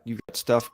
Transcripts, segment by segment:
you've got stuff.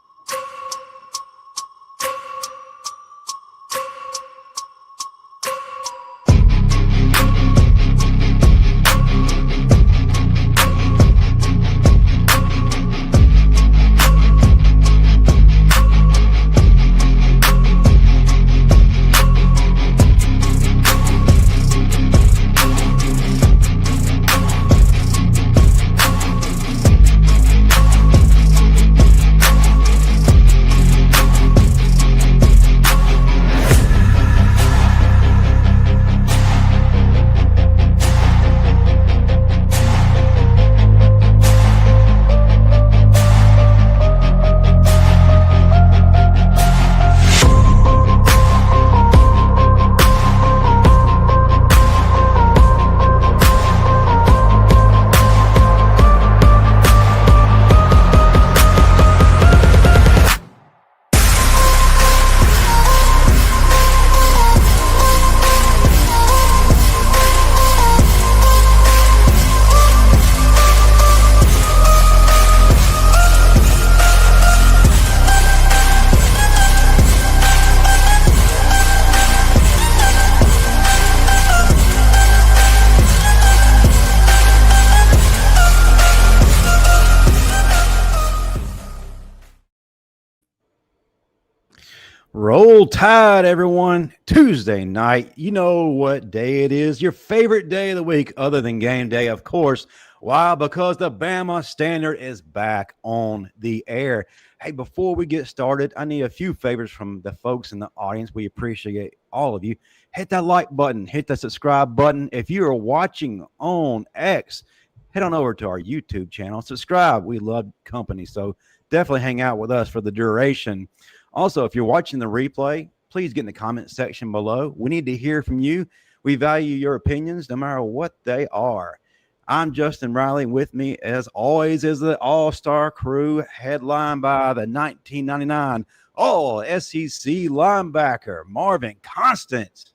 Roll Tide, everyone. Tuesday night. You know what day it is. Your favorite day of the week other than game day, of course. Why? Because the Bama Standard is back on the air. Hey, before we get started, I need a few favors from the folks in the audience. We appreciate all of you. Hit that like button. Hit the subscribe button. If you are watching on X, head on over to our YouTube channel. Subscribe. We love company, so definitely hang out with us for the duration. Also, if you're watching the replay, please get in the comment section below. We need to hear from you. We value your opinions no matter what they are. I'm Justin Riley. With me, as always, is the all-star crew headlined by the 1999 All-SEC linebacker, Marvin Constant.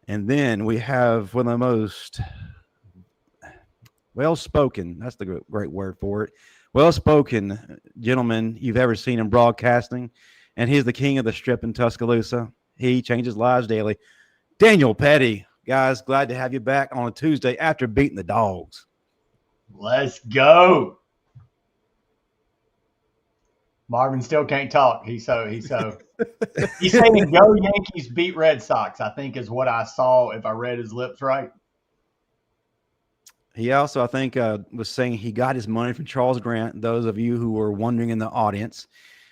And then we have one of the most well-spoken, that's the great word for it, well-spoken gentleman you've ever seen in broadcasting, and he's the king of the strip in Tuscaloosa. He changes lives daily. Daniel Pettey, guys, glad to have you back on a Tuesday after beating the Dogs. Let's go. Marvin still can't talk. He's saying go Yankees, beat Red Sox, I think is what I saw if I read his lips right. He also, I think, was saying he got his money from Charles Grant. Those of you who were wondering in the audience,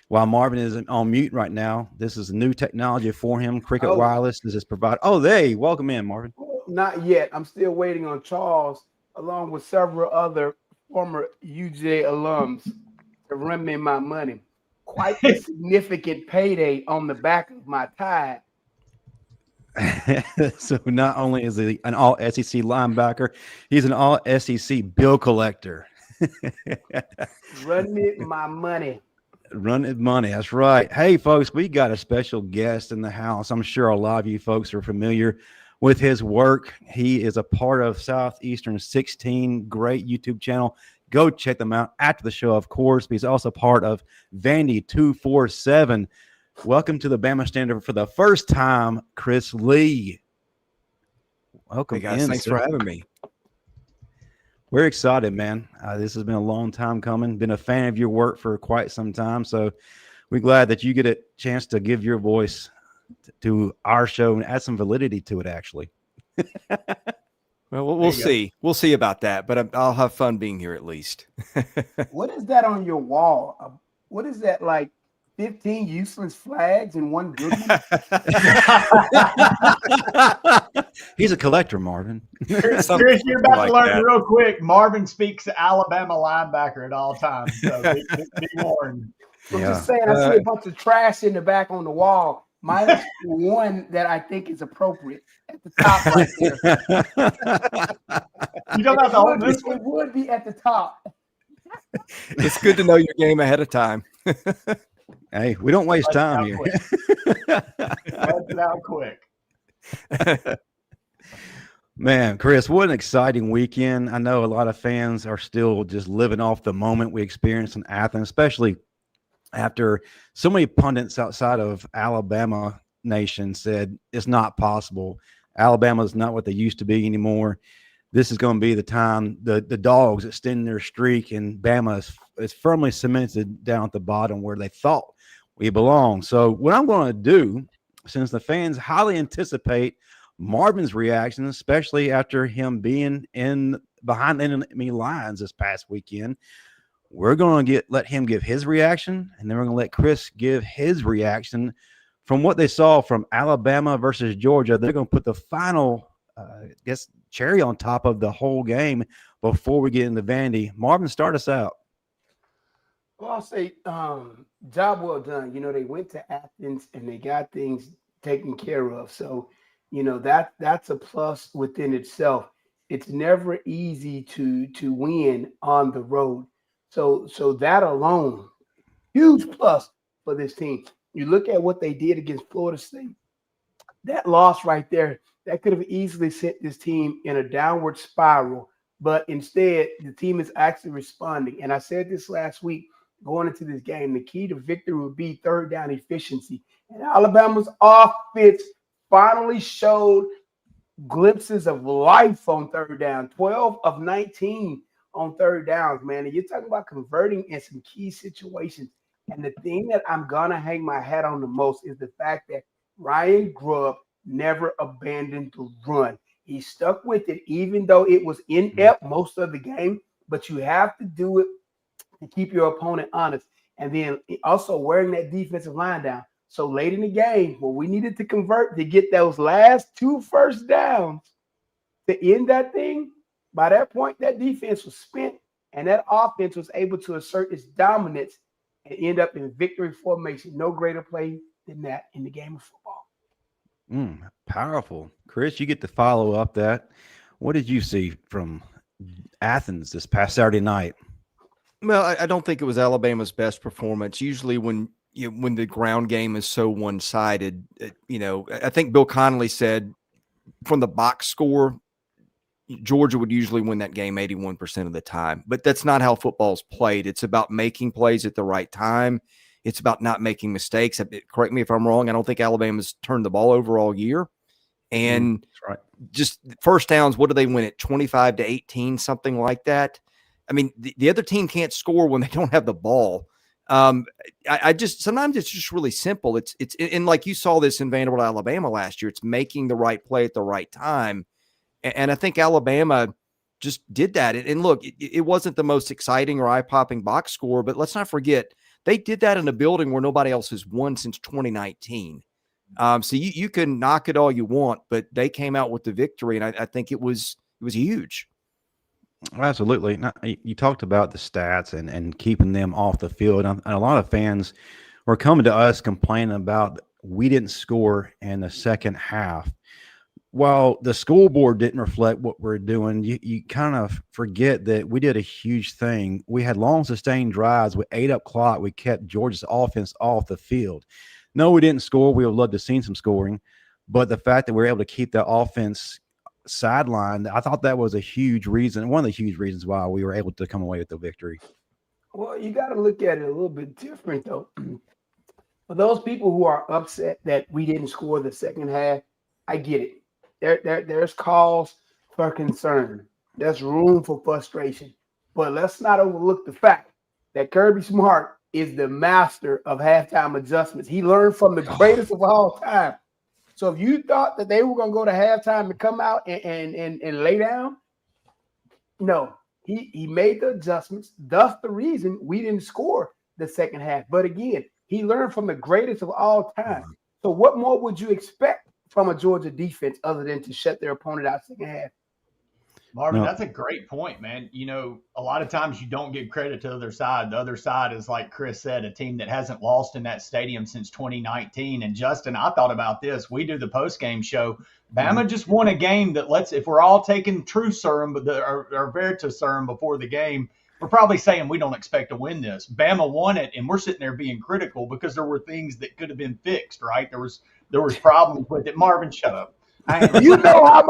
while Marvin is on mute right now, this is new technology for him. Cricket Wireless does this provide. Oh, welcome in, Marvin. Not yet. I'm still waiting on Charles, along with several other former UJ alums, to run me my money. Quite a significant payday on the back of my tie. So not only is he an all-SEC linebacker, he's an all-SEC bill collector. Run me my money. Run it money. That's right. Hey, folks, we got a special guest in the house. I'm sure a lot of you folks are familiar with his work. He is a part of Southeastern 16, great YouTube channel. Go check them out after the show, of course. But he's also part of Vandy 247. Welcome to the Bama Standard for the first time, Chris Lee. Welcome, hey guys. Thanks for having me. We're excited, man. This has been a long time coming. Been a fan of your work for quite some time, so we're glad that you get a chance to give your voice to our show and add some validity to it, actually. Well, we'll see. We'll see about that, but I'll have fun being here at least. What is that on your wall? What is that, like 15 useless flags and one good one? He's a collector, Marvin. Chris, you're about to learn real quick. Marvin speaks Alabama linebacker at all times, so be warned. I'm just saying, I see a bunch of trash in the back on the wall. Minus one that I think is appropriate at the top right there. You don't have to hold this one. It would be at the top. It's good to know your game ahead of time. Hey, we don't waste time here. Let it out quick. Man, Chris, what an exciting weekend. I know a lot of fans are still just living off the moment we experienced in Athens, especially after so many pundits outside of Alabama nation said it's not possible. Alabama is not what they used to be anymore. This is going to be the time the dogs extend their streak, and Bama is firmly cemented down at the bottom where they thought we belong. So what I'm going to do, since the fans highly anticipate Marvin's reaction, especially after him being in behind the enemy lines this past weekend, we're going to let him give his reaction, and then we're going to let Chris give his reaction from what they saw from Alabama versus Georgia. They're going to put the final, cherry on top of the whole game before we get into Vandy. Marvin, start us out. Well, I'll say job well done. They went to Athens and they got things taken care of. So, that's a plus within itself. It's never easy to win on the road. So that alone, huge plus for this team. You look at what they did against Florida State. That loss right there, that could have easily sent this team in a downward spiral. But instead, the team is actually responding. And I said this last week going into this game, the key to victory would be third down efficiency. And Alabama's offense finally showed glimpses of life on third down, 12 of 19 on third downs, man. And you're talking about converting in some key situations. And the thing that I'm going to hang my hat on the most is the fact that Ryan Grubb never abandoned the run. He stuck with it, even though it was inept most of the game. But you have to do it to keep your opponent honest. And then also wearing that defensive line down. So late in the game, when we needed to convert to get those last 2 first downs to end that thing, by that point, that defense was spent, and that offense was able to assert its dominance and end up in victory formation. No greater play than that in the game of football. Powerful. Chris, you get to follow up that. What did you see from Athens this past Saturday night? Well, I don't think it was Alabama's best performance. Usually when the ground game is so one-sided, I think Bill Connolly said from the box score, Georgia would usually win that game 81% of the time. But that's not how football's played. It's about making plays at the right time. It's about not making mistakes. Correct me if I'm wrong. I don't think Alabama's turned the ball over all year. And just first downs, what do they win at 25-18, something like that? I mean, the other team can't score when they don't have the ball. I just sometimes it's just really simple. It's and like you saw this in Vanderbilt, Alabama last year. It's making the right play at the right time. And I think Alabama just did that. And look, it wasn't the most exciting or eye-popping box score, but let's not forget they did that in a building where nobody else has won since 2019. So you can knock it all you want, but they came out with the victory, and I think it was huge. Absolutely. You talked about the stats and keeping them off the field. And a lot of fans were coming to us complaining about we didn't score in the second half. While the school board didn't reflect what we're doing, you kind of forget that we did a huge thing. We had long sustained drives. We ate up clock. We kept Georgia's offense off the field. No, we didn't score. We would love to have seen some scoring. But the fact that we were able to keep that offense sidelined, I thought that was a huge reason, one of the huge reasons why we were able to come away with the victory. Well, you got to look at it a little bit different, though. For those people who are upset that we didn't score the second half, I get it. There's cause for concern. There's room for frustration. But let's not overlook the fact that Kirby Smart is the master of halftime adjustments. He learned from the greatest of all time. So if you thought that they were going to go to halftime and come out and lay down, no. He made the adjustments. Thus the reason we didn't score the second half. But again, he learned from the greatest of all time. So what more would you expect from a Georgia defense other than to shut their opponent out second half? Marvin, that's a great point, man. A lot of times you don't give credit to the other side. The other side is, like Chris said, a team that hasn't lost in that stadium since 2019. And Justin, I thought about this. We do the post-game show. Bama just won a game that if we're all taking true serum, or Veritas serum before the game, we're probably saying we don't expect to win this. Bama won it, and we're sitting there being critical because there were things that could have been fixed, right? There was problems with it. Marvin, shut up. Do you know how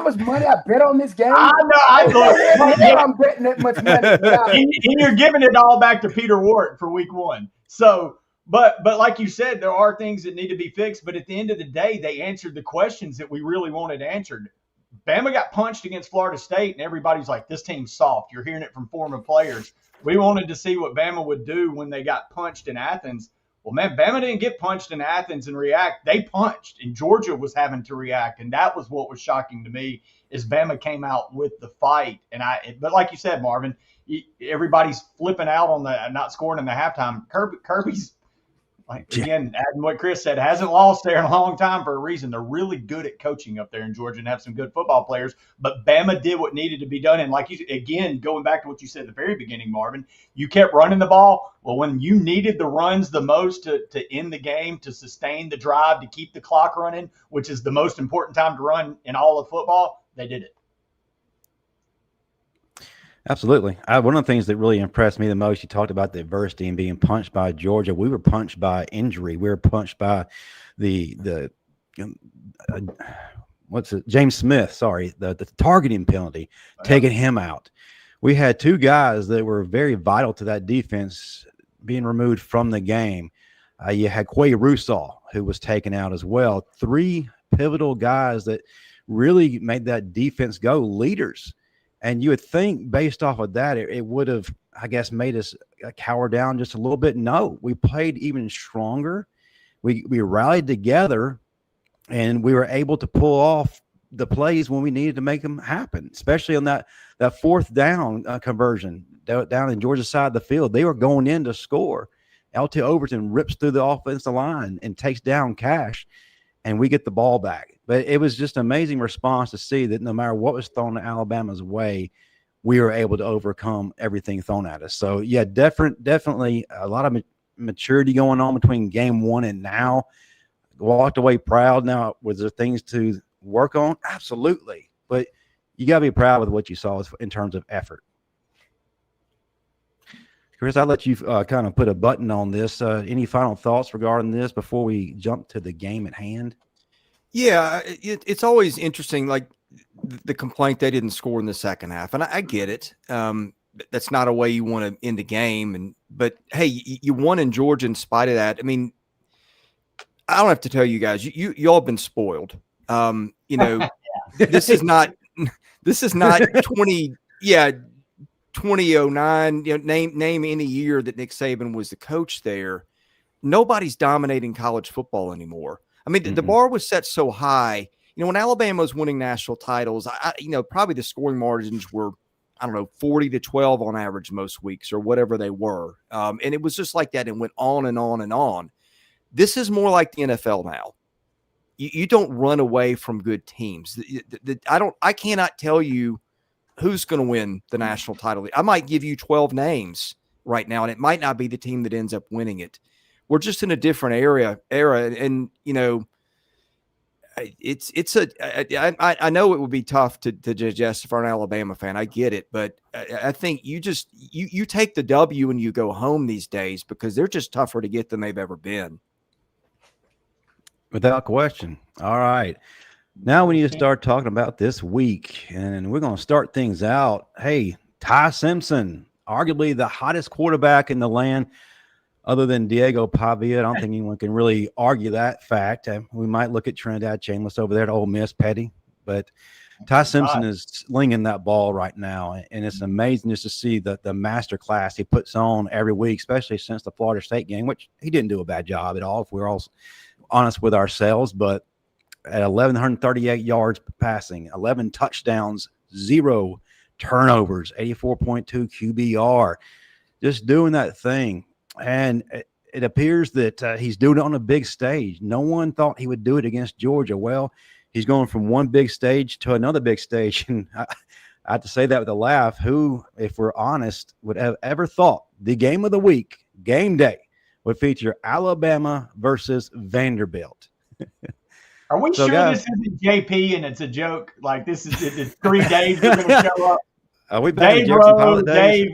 much money I bet on this game? I know. I'm betting that much money. And you're giving it all back to Peter Ward for week 1. So, but like you said, there are things that need to be fixed. But at the end of the day, they answered the questions that we really wanted answered. Bama got punched against Florida State, and everybody's like, this team's soft. You're hearing it from former players. We wanted to see what Bama would do when they got punched in Athens. Well, man, Bama didn't get punched in Athens and react. They punched, and Georgia was having to react, and that was what was shocking to me is Bama came out with the fight. But like you said, Marvin, everybody's flipping out on the not scoring in the halftime. Kirby's, again, adding what Chris said, hasn't lost there in a long time for a reason. They're really good at coaching up there in Georgia and have some good football players. But Bama did what needed to be done. And again, going back to what you said at the very beginning, Marvin, you kept running the ball. Well, when you needed the runs the most to end the game, to sustain the drive, to keep the clock running, which is the most important time to run in all of football, they did it. Absolutely. One of the things that really impressed me the most, you talked about the adversity and being punched by Georgia. We were punched by injury. We were punched by James Smith, the targeting penalty, taking him out. We had 2 guys that were very vital to that defense being removed from the game. You had Quay Russaw, who was taken out as well. 3 pivotal guys that really made that defense go, leaders. And you would think based off of that, it would have, I guess, made us cower down just a little bit. No, we played even stronger. We rallied together, and we were able to pull off the plays when we needed to make them happen, especially on that 4th down conversion down in Georgia's side of the field. They were going in to score. LT Overton rips through the offensive line and takes down Cash, and we get the ball back. But it was just an amazing response to see that no matter what was thrown Alabama's way, we were able to overcome everything thrown at us. So, yeah, definitely a lot of maturity going on between game 1 and now. Walked away proud. Now, was there things to work on? Absolutely. But you got to be proud with what you saw in terms of effort. Chris, I'll let you kind of put a button on this. Any final thoughts regarding this before we jump to the game at hand? Yeah, it's always interesting, like the complaint they didn't score in the second half. And I get it. That's not a way you want to end the game. But, hey, you won in Georgia in spite of that. I mean, I don't have to tell you guys, you all have been spoiled. This is not 2009. Name any year that Nick Saban was the coach there. Nobody's dominating college football anymore. I mean, the bar was set so high. When Alabama was winning national titles, probably the scoring margins were, 40-12 on average most weeks or whatever they were. And it was just like that. It went on and on and on. This is more like the NFL now. You don't run away from good teams. I cannot tell you who's going to win the national title. I might give you 12 names right now, and it might not be the team that ends up winning it. We're just in a different era. And, I know it would be tough to digest for an Alabama fan. I get it. But I think you take the W and you go home these days because they're just tougher to get than they've ever been. Without question. All right. Now we need to start talking about this week, and we're going to start things out. Hey, Ty Simpson, arguably the hottest quarterback in the land other than Diego Pavia. I don't think anyone can really argue that fact. We might look at Trinidad Chainless over there at Ole Miss, Pettey, but Ty Simpson is slinging that ball right now, and it's amazing just to see the master class he puts on every week, especially since the Florida State game, which he didn't do a bad job at all, if we're all honest with ourselves. But at 1,138 yards passing, 11 touchdowns, 0 turnovers, 84.2 QBR, just doing that thing. And it appears that he's doing it on a big stage. No one thought he would do it against Georgia. Well, he's going from one big stage to another big stage. And I have to say that with a laugh. Who, if we're honest, would have ever thought the game of the week, game day, would feature Alabama versus Vanderbilt? Are we sure guys, this isn't JP and it's a joke? Like it's 3 days we're going to show up. Are we Dave Rowe, Dave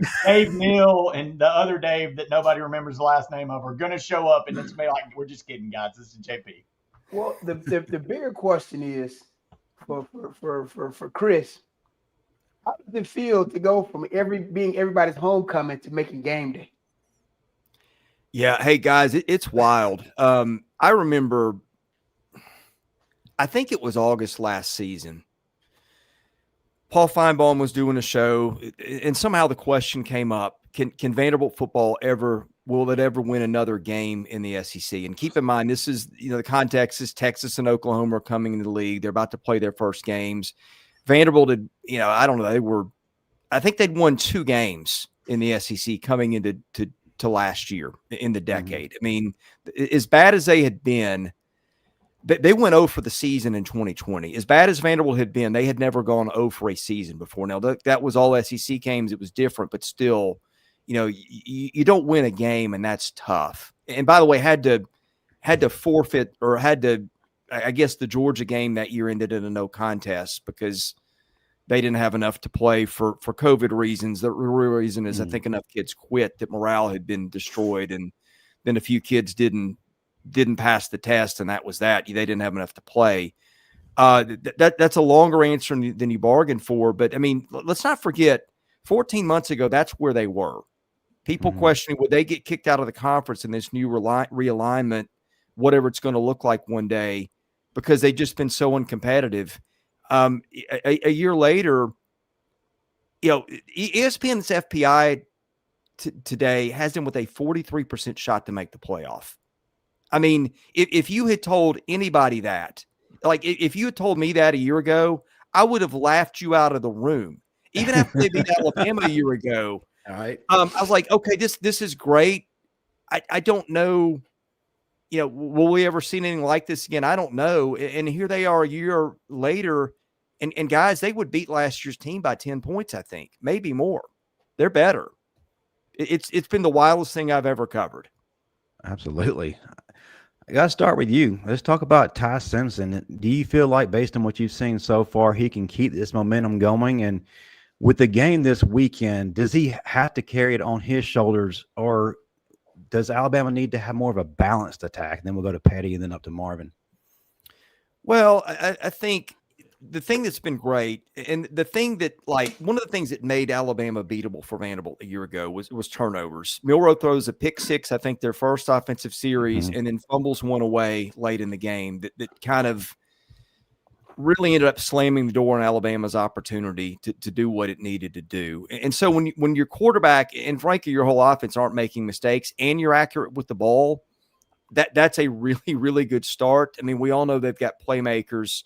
Neal, and the other Dave that nobody remembers the last name of are going to show up, and it's going to be like, we're just kidding, guys. This is JP. Well, the bigger question is for Chris. How does it feel to go from being everybody's homecoming to making game day? Yeah. Hey guys, it's wild. I remember, I think it was August last season. Paul Feinbaum was doing a show, and somehow the question came up: Can Vanderbilt football will it ever win another game in the SEC? And keep in mind, this is the context is Texas and Oklahoma are coming into the league. They're about to play their first games. Vanderbilt had, I don't know, I think they'd won 2 games in the SEC coming into to last year in the decade. I mean, as bad as they had been, they went 0 for the season in 2020. As bad as Vanderbilt had been, they had never gone 0 for a season before. Now, that was all SEC games. It was different, but still, you don't win a game, and that's tough. And by the way, had to forfeit, or I guess the Georgia game that year ended in a no contest because they didn't have enough to play for COVID reasons. The real reason is I think enough kids quit, that morale had been destroyed, and then a few kids didn't pass the test, and that was that. They didn't have enough to play. That's a longer answer than you bargained for. But I mean, let's not forget, 14 months ago, that's where they were. People questioning, would they get kicked out of the conference in this new realignment, whatever it's going to look like one day, because they've just been so uncompetitive. A year later, ESPN's FPI today has them with a 43% shot to make the playoff. I mean, if you had told anybody that, like if you had told me that a year ago, I would have laughed you out of the room. Even after they beat Alabama a year ago. All right. I was like, okay, this is great. I don't know, will we ever see anything like this again? I don't know. And here they are a year later, and guys, they would beat last year's team by 10 points, I think, maybe more. They're better. It's been the wildest thing I've ever covered. Absolutely. I got to start with you. Let's talk about Ty Simpson. Do you feel like, based on what you've seen so far, he can keep this momentum going? And with the game this weekend, does he have to carry it on his shoulders, or does Alabama need to have more of a balanced attack? Then we'll go to Pettey and then up to Marvin. Well, I think the thing that's been great, and the thing that, like, one of the things that made Alabama beatable for Vanderbilt a year ago was turnovers. Milroe throws a pick six, I think their first offensive series, and then fumbles one away late in the game that kind of really ended up slamming the door on Alabama's opportunity to do what it needed to do. And so when your quarterback and frankly your whole offense aren't making mistakes and you're accurate with the ball, that's a really, really good start. I mean, we all know they've got playmakers.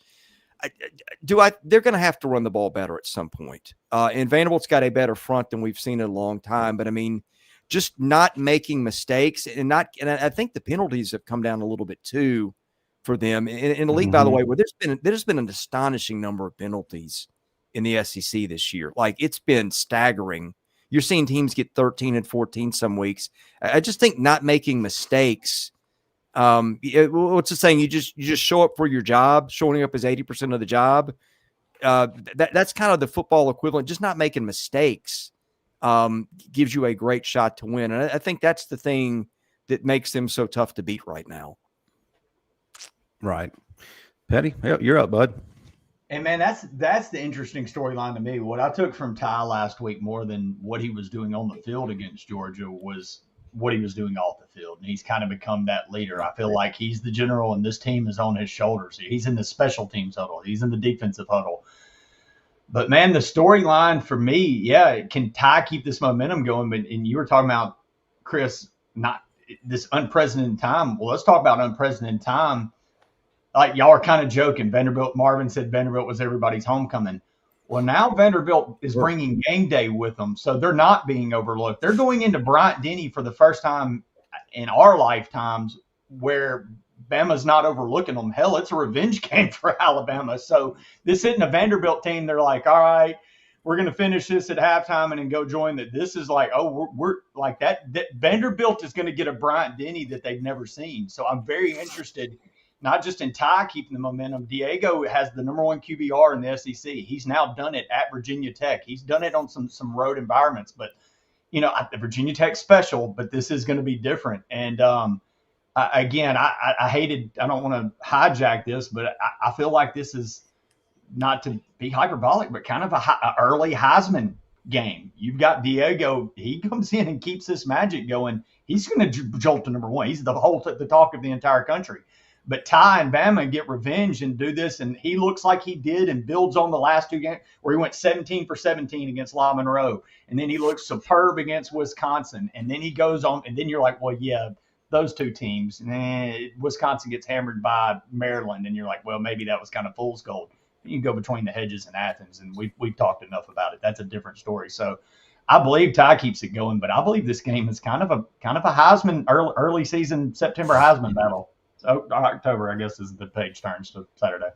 They're going to have to run the ball better at some point. And Vanderbilt's got a better front than we've seen in a long time. But I mean, just not making mistakes and I think the penalties have come down a little bit too for them in the league, by the way, where there's been an astonishing number of penalties in the SEC this year. Like, it's been staggering. You're seeing teams get 13 and 14 some weeks. I just think not making mistakes. What's the saying? You just show up for your job. Showing up is 80% of the job. That's kind of the football equivalent. Just not making mistakes gives you a great shot to win. And I think that's the thing that makes them so tough to beat right now. Right. Pettey, you're up, bud. And man, that's the interesting storyline to me. What I took from Ty last week more than what he was doing on the field against Georgia was what he was doing off the field. And he's kind of become that leader. I feel like he's the general and this team is on his shoulders. He's in the special teams huddle. He's in the defensive huddle. But man, the storyline for me, can Ty keep this momentum going? But and you were talking about, Chris, not this unprecedented time. Well, let's talk about unprecedented time. Like, y'all are kind of joking. Marvin said Vanderbilt was everybody's homecoming. Well, now Vanderbilt is bringing game day with them, so they're not being overlooked. They're going into Bryant-Denny for the first time in our lifetimes where Bama's not overlooking them. Hell, it's a revenge game for Alabama. So this isn't a Vanderbilt team. They're like, all right, we're going to finish this at halftime and then go join that. This is like, we're like that Vanderbilt is going to get a Bryant-Denny that they've never seen. So I'm very interested, not just in Ty keeping the momentum. Diego has the number 1 QBR in the SEC. He's now done it at Virginia Tech. He's done it on some road environments. But, the Virginia Tech special, but this is going to be different. And again, I hated, I don't want to hijack this, but I feel like this is not to be hyperbolic, but kind of a early Heisman game. You've got Diego. He comes in and keeps this magic going. He's going to jolt to number one. He's the talk of the entire country. But Ty and Bama get revenge and do this, and he looks like he did and builds on the last two games where he went 17 for 17 against La Monroe, and then he looks superb against Wisconsin, and then he goes on, and then you're like, well, yeah, those two teams. Wisconsin gets hammered by Maryland, and you're like, well, maybe that was kind of fool's gold. You can go between the hedges and Athens, and we've talked enough about it. That's a different story. So I believe Ty keeps it going, but I believe this game is kind of a Heisman early season September Heisman battle. So October, I guess, is the page turns to Saturday.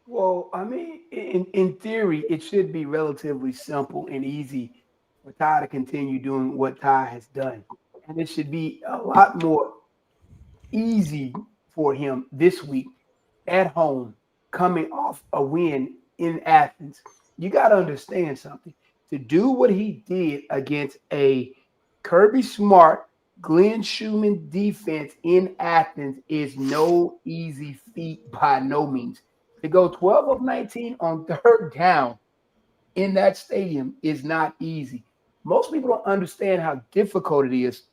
Well, I mean, in theory, it should be relatively simple and easy for Ty to continue doing what Ty has done, and it should be a lot more easy for him this week at home, coming off a win in Athens. You got to understand something. To do what he did against a Kirby Smart, Glenn Schumann defense in Athens is no easy feat by no means. To go 12 of 19 on third down in that stadium is not easy. Most people don't understand how difficult it is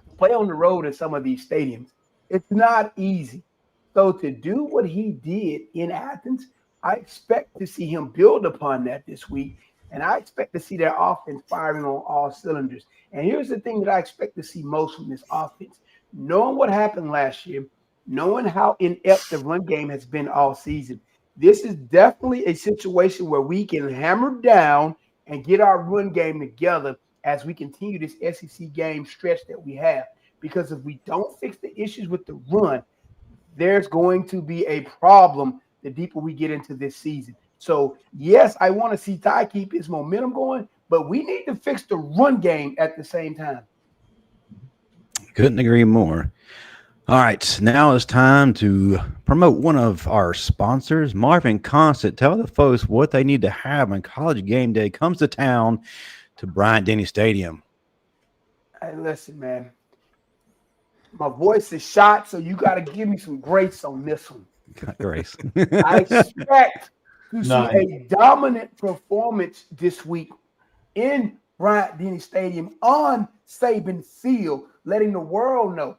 to play on the road in some of these stadiums. It's not easy. So to do what he did in Athens, I expect to see him build upon that this week, and I expect to see their offense firing on all cylinders. And here's the thing that I expect to see most from this offense. Knowing what happened last year, knowing how inept the run game has been all season, this is definitely a situation where we can hammer down and get our run game together as we continue this SEC game stretch that we have. Because if we don't fix the issues with the run, there's going to be a problem the deeper we get into this season. So, yes, I want to see Ty keep his momentum going, but we need to fix the run game at the same time. Couldn't agree more. All right, now it's time to promote one of our sponsors, Marvin Constant. Tell the folks what they need to have when College Game Day comes to town to Bryant-Denny Stadium. Hey, listen, man. My voice is shot, so you got to give me some grace on this one. Grace. I expect to see a dominant performance this week in Bryant-Denny Stadium on Saban Field, letting the world know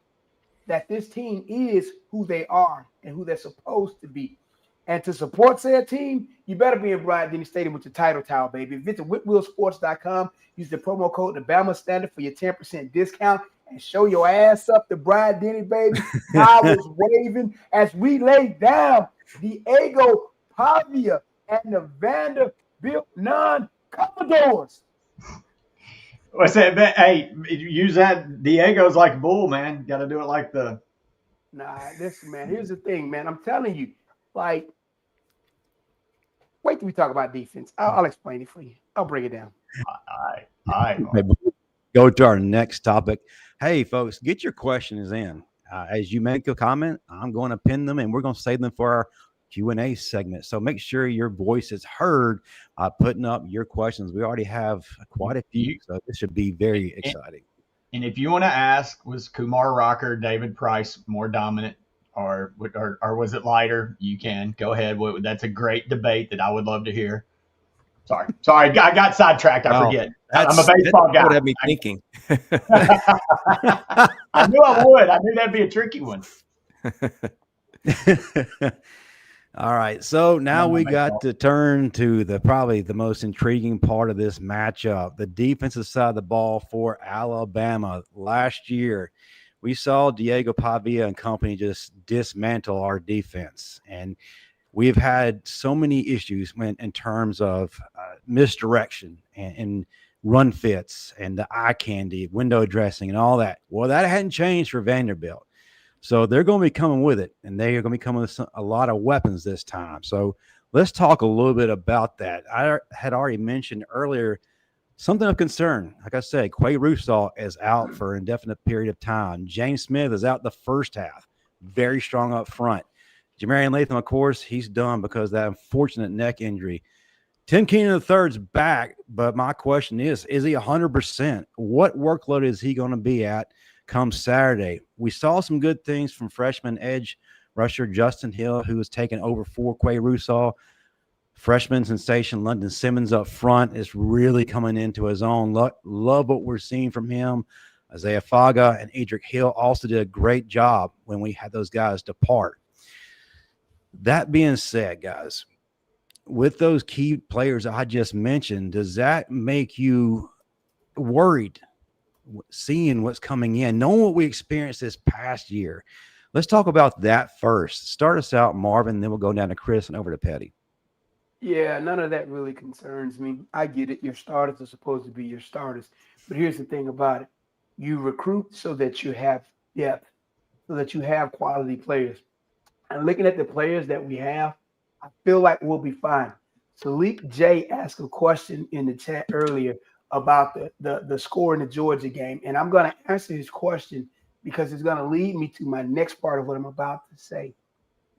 that this team is who they are and who they're supposed to be. And to support said team, you better be in Bryant-Denny Stadium with your title towel, baby. Visit whitwheelsports.com. Use the promo code Bama Standard for your 10% discount. And show your ass up to Bryant-Denny, baby. I was waving as we laid down Diego Pavia and the Vanderbilt non-Commodores. What's that? Hey, use that. Diego's like a bull, man. Got to do it like the. Nah, listen, man. Here's the thing, man. I'm telling you, like, wait till we talk about defense. I'll explain it for you. I'll break it down. All right. Go to our next topic. Hey, folks, get your questions in. As you make a comment, I'm going to pin them, and we're going to save them for our Q&A segment. So make sure your voice is heard putting up your questions. We already have quite a few, so this should be very exciting. And if you want to ask, was Kumar Rocker, David Price more dominant, or was it lighter? You can go ahead. That's a great debate that I would love to hear. Sorry, I got sidetracked. I forget. I'm a baseball guy. What had me thinking? I knew I would. I knew that'd be a tricky one. All right, so now we got to turn to probably the most intriguing part of this matchup, the defensive side of the ball for Alabama. Last year, we saw Diego Pavia and company just dismantle our defense, and we've had so many issues in terms of misdirection and run fits and the eye candy, window dressing, and all that. Well, that hadn't changed for Vanderbilt. So they're going to be coming with it, and they are going to be coming with a lot of weapons this time. So let's talk a little bit about that. I had already mentioned earlier something of concern. Like I said, Quay Russaw is out for an indefinite period of time. James Smith is out the first half, very strong up front. Jamarian Latham, of course, he's done because of that unfortunate neck injury. Tim Keenan III's back, but my question is he 100%? What workload is he going to be at come Saturday. We saw some good things from freshman edge rusher Justin Hill, who was taking over for Quay Russaw. Freshman sensation London Simmons up front is really coming into his own. Love what we're seeing from him. Isaiah Faga and Edric Hill also did a great job when we had those guys depart. That being said, guys, with those key players I just mentioned, does that make you worried seeing what's coming in, knowing what we experienced this past year? Let's talk about that first. Start us out, Marvin, then we'll go down to Chris and over to Pettey. Yeah, none of that really concerns me. I get it. Your starters are supposed to be your starters. But here's the thing about it. You recruit so that you have depth, so that you have quality players. And looking at the players that we have, I feel like we'll be fine. Salik J asked a question in the chat earlier about the score in the Georgia game. And I'm going to answer his question because it's going to lead me to my next part of what I'm about to say.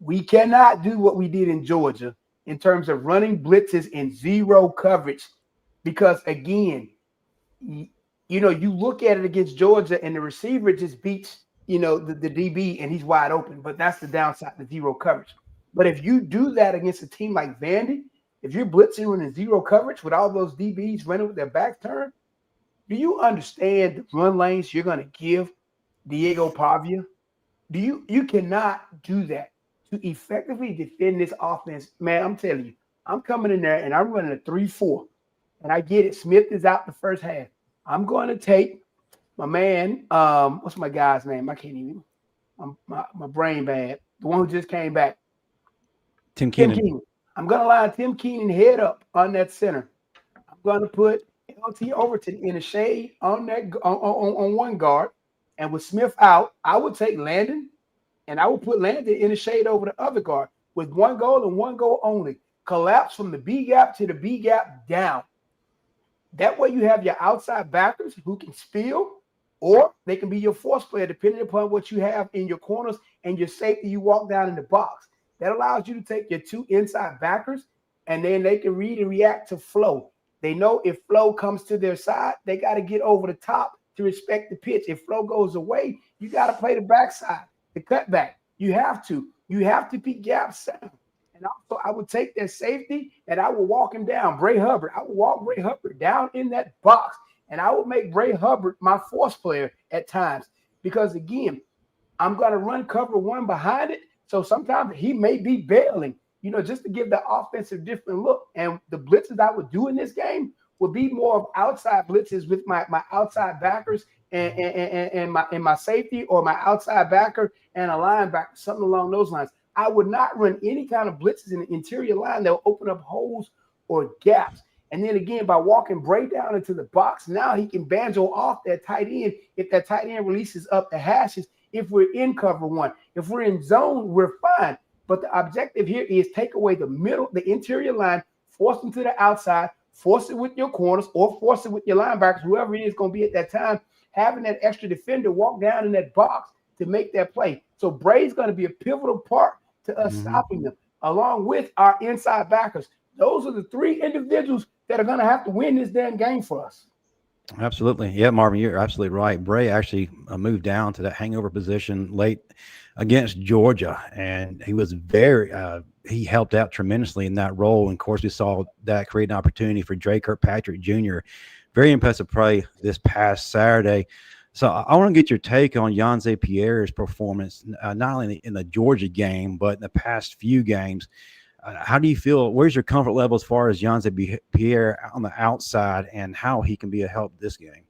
We cannot do what we did in Georgia in terms of running blitzes in zero coverage because, again, you look at it against Georgia and the receiver just beats, the DB and he's wide open, but that's the downside, the zero coverage. But if you do that against a team like Vandy, if you're blitzing in zero coverage with all those DBs running with their backs turned, do you understand the run lanes you're going to give Diego Pavia? You cannot do that. To effectively defend this offense, man, I'm telling you, I'm coming in there and I'm running a 3-4. And I get it. Smith is out the first half. I'm going to take my man, what's my guy's name? I can't even. My brain bad. The one who just came back. Tim Keenan. I'm going to line Tim Keenan head up on that center. I'm going to put LT Overton in a shade on one guard. And with Smith out, I would take Landon. And I will put Landon in the shade over the other guard with one goal and one goal only. Collapse from the B gap to the B gap down. That way you have your outside backers who can steal, or they can be your force player depending upon what you have in your corners and your safety you walk down in the box. That allows you to take your two inside backers, and then they can read and react to flow. They know if flow comes to their side, they got to get over the top to respect the pitch. If flow goes away, you got to play the backside. The cutback, you have to be gap sound. And also, I would take that safety and I will walk him down. Bray Hubbard, I will walk Bray Hubbard down in that box, and I will make Bray Hubbard my force player at times because, again, I'm going to run cover one behind it. So sometimes he may be bailing, just to give the offense a different look. And the blitzes I would do in this game would be more of outside blitzes with my outside backers and my safety, or my outside backer and a linebacker, something along those lines. I would not run any kind of blitzes in the interior line that will open up holes or gaps. And then again, by walking Bray down into the box, now he can banjo off that tight end if that tight end releases up the hashes. If we're in cover one, if we're in zone, we're fine. But the objective here is take away the middle, the interior line, force them to the outside, force it with your corners, or force it with your linebackers, whoever it is going to be at that time, having that extra defender walk down in that box to make that play. So Bray's going to be a pivotal part to us stopping them, along with our inside backers. Those are the three individuals that are going to have to win this damn game for us. Absolutely. Yeah, Marvin, you're absolutely right. Bray actually moved down to that hangover position late against Georgia, and he was he helped out tremendously in that role. And of course, we saw that create an opportunity for Dre Kirkpatrick Jr. Very impressive play this past Saturday. So I want to get your take on Yanze Pierre's performance, not only in the Georgia game, but in the past few games. How do you feel? Where's your comfort level as far as Yanze Pierre on the outside and how he can be a help this game?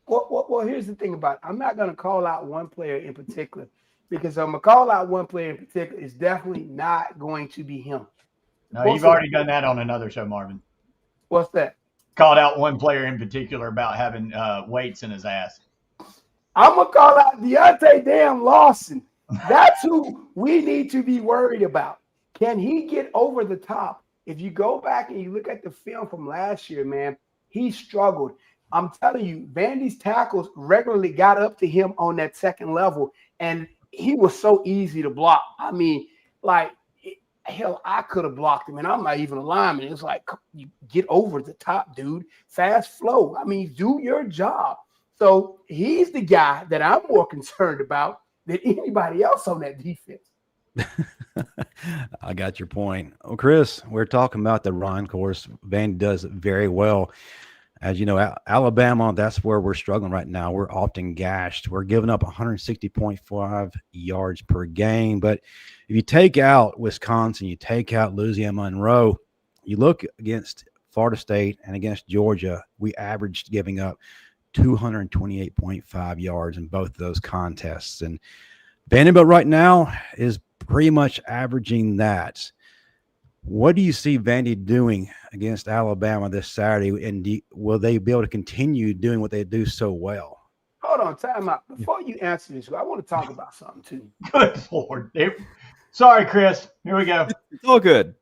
Well, here's the thing about it. I'm not going to call out one player in particular, because I'm going to call out one player in particular. It's definitely not going to be him. No, you've already done that on another show, Marvin. What's that? Called out one player in particular about having weights in his ass. I'm going to call out Deontay damn Lawson. That's who we need to be worried about. Can he get over the top? If you go back and you look at the film from last year, man, he struggled. I'm telling you, Vandy's tackles regularly got up to him on that second level, and he was so easy to block. I mean, like, hell, I could have blocked him, and I'm not even a lineman. It's like, you get over the top, dude. Fast flow. I mean, do your job. So he's the guy that I'm more concerned about than anybody else on that defense. I got your point. Oh, Chris, we're talking about the run course. Vandy does it very well. As you know, Alabama, that's where we're struggling right now. We're often gashed. We're giving up 160.5 yards per game. But if you take out Wisconsin, you take out Louisiana Monroe, you look against Florida State and against Georgia, we averaged giving up 228.5 yards in both of those contests. And Vanderbilt right now is pretty much averaging that. What do you see Vandy doing against Alabama this Saturday, and will they be able to continue doing what they do so well? Hold on, time out. Before you answer this, I want to talk about something too. Good Lord. Sorry, Chris. Here we go. It's all good.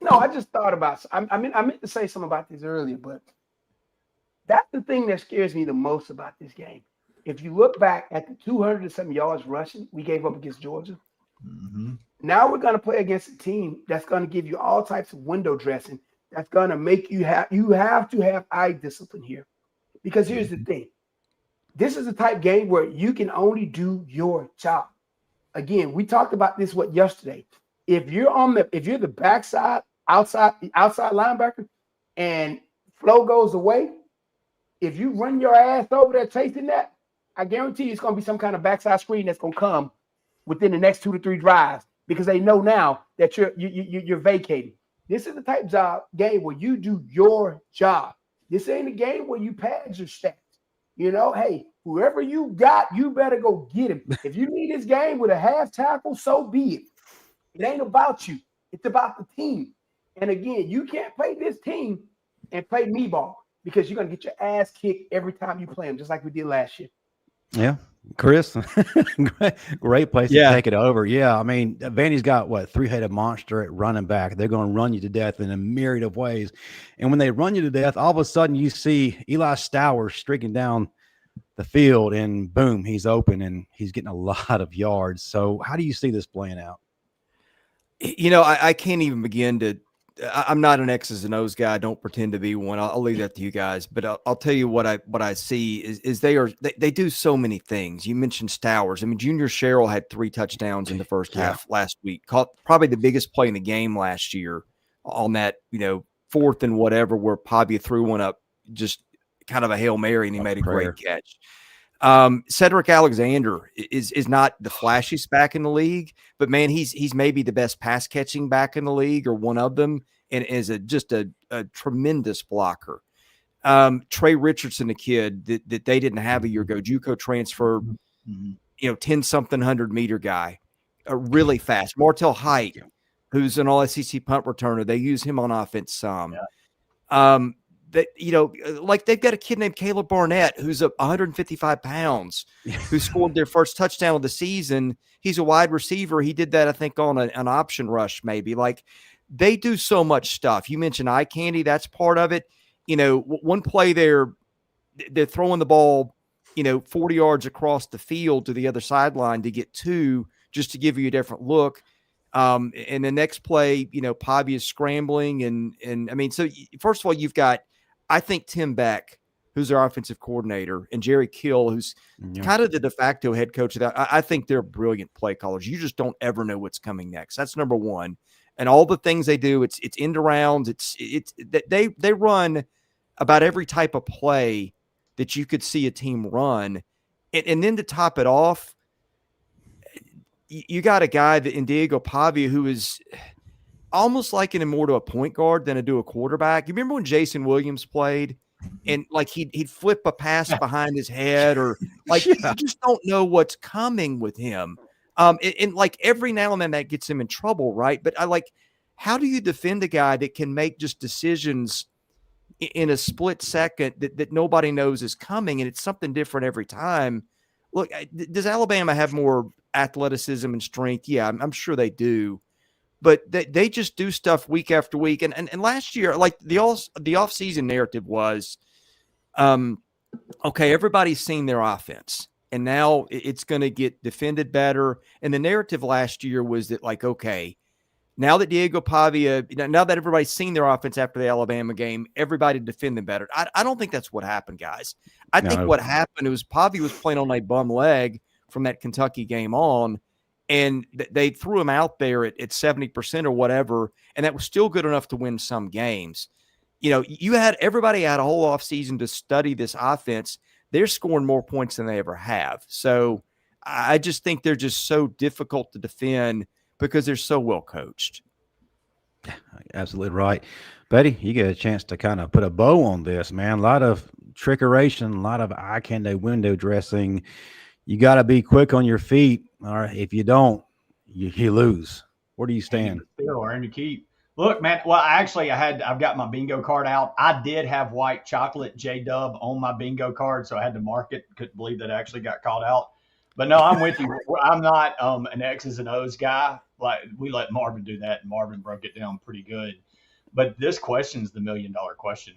No, I just thought about, I meant to say something about this earlier, but that's the thing that scares me the most about this game. If you look back at the 200 and some yards rushing we gave up against Georgia, now we're going to play against a team that's going to give you all types of window dressing. That's going to make you have to have eye discipline here. Because here's the thing. This is the type game where you can only do your job. Again, we talked about this yesterday. If you're the backside, outside linebacker, and flow goes away, if you run your ass over there chasing that, I guarantee you it's going to be some kind of backside screen that's going to come within the next 2 to 3 drives, because they know now that you're vacating. This is the type of game where you do your job. This ain't a game where you pad your stats. You know, hey, whoever you got, you better go get him. If you need this game with a half tackle, so be it. It ain't about you. It's about the team. And again, you can't play this team and play me ball, because you're going to get your ass kicked every time you play them, just like we did last year. Yeah. Chris, great place to take it over. Yeah, I mean, Vandy's got what, 3-headed monster at running back. They're going to run you to death in a myriad of ways. And when they run you to death, all of a sudden you see Eli Stowers streaking down the field, and boom, he's open and he's getting a lot of yards. So how do you see this playing out? You know, I can't even begin to. I'm not an X's and O's guy. I don't pretend to be one. I'll leave that to you guys. But I'll tell you what I see is they do so many things. You mentioned Stowers. I mean, Junior Sherrill had 3 touchdowns in the first half last week. Caught probably the biggest play in the game last year on that, 4th and whatever, where Pavia threw one up, just kind of a Hail Mary, and he made a great catch. Cedric Alexander is not the flashiest back in the league, but man, he's maybe the best pass catching back in the league, or one of them, and is just a tremendous blocker. Trey Richardson, a kid that they didn't have a year ago, JUCO transfer, 10-something 100-meter guy, really fast. Martell Height, who's an all-SEC punt returner, they use him on offense some. That, like they've got a kid named Caleb Barnett, who's 155 pounds, who scored their first touchdown of the season. He's a wide receiver. He did that, I think, on an option rush, maybe. Like, they do so much stuff. You mentioned eye candy. That's part of it. One play they're throwing the ball, 40 yards across the field to the other sideline to get 2, just to give you a different look. And the next play, Pavia is scrambling. And I mean, so first of all, you've got, I think, Tim Beck, who's our offensive coordinator, and Jerry Kill, who's kind of the de facto head coach of that. I think they're brilliant play callers. You just don't ever know what's coming next. That's number one. And all the things they do, it's end arounds. They run about every type of play that you could see a team run. And then to top it off, you got a guy in Diego Pavia who is almost like more to a point guard than a quarterback. You remember when Jason Williams played, and like he'd flip a pass behind his head, or like you just don't know what's coming with him. And like every now and then that gets him in trouble, right? But how do you defend a guy that can make just decisions in a split second that nobody knows is coming, and it's something different every time? Look, does Alabama have more athleticism and strength? Yeah, I'm sure they do. But they just do stuff week after week. And last year, like the offseason narrative was, okay, everybody's seen their offense, and now it's going to get defended better. And the narrative last year was that, like, okay, Now that Diego Pavia, now that everybody's seen their offense after the Alabama game, everybody defend them better. I don't think that's what happened, guys. I think what happened was Pavia was playing on a bum leg from that Kentucky game on, and they threw him out there at 70% or whatever, and that was still good enough to win some games. Everybody had a whole offseason to study this offense. They're scoring more points than they ever have. So I just think they're just so difficult to defend because they're so well coached. Absolutely right. Pettey, you get a chance to kind of put a bow on this, man. A lot of trickeration, a lot of eye candy window dressing. You got to be quick on your feet, or if you don't, you lose. Where do you stand? Still, or you keep. Look, man. Well, I've got my bingo card out. I did have white chocolate J-Dub on my bingo card, so I had to mark it. Couldn't believe that actually got called out. But no, I'm with you. I'm not an X's and O's guy. Like, we let Marvin do that, and Marvin broke it down pretty good. But this question's the $1 million question.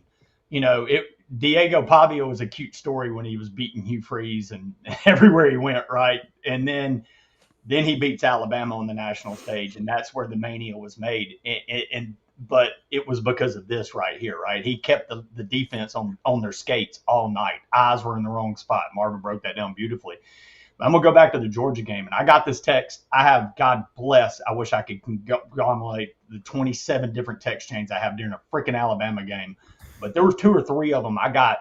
Diego Pavia was a cute story when he was beating Hugh Freeze and everywhere he went, right? And then he beats Alabama on the national stage, and that's where the mania was made. But it was because of this right here, right? He kept the defense on their skates all night. Eyes were in the wrong spot. Marvin broke that down beautifully. I'm going to go back to the Georgia game, and I got this text. I have, God bless, I wish I could go on like the 27 different text chains I have during a freaking Alabama game. But there were 2 or 3 of them I got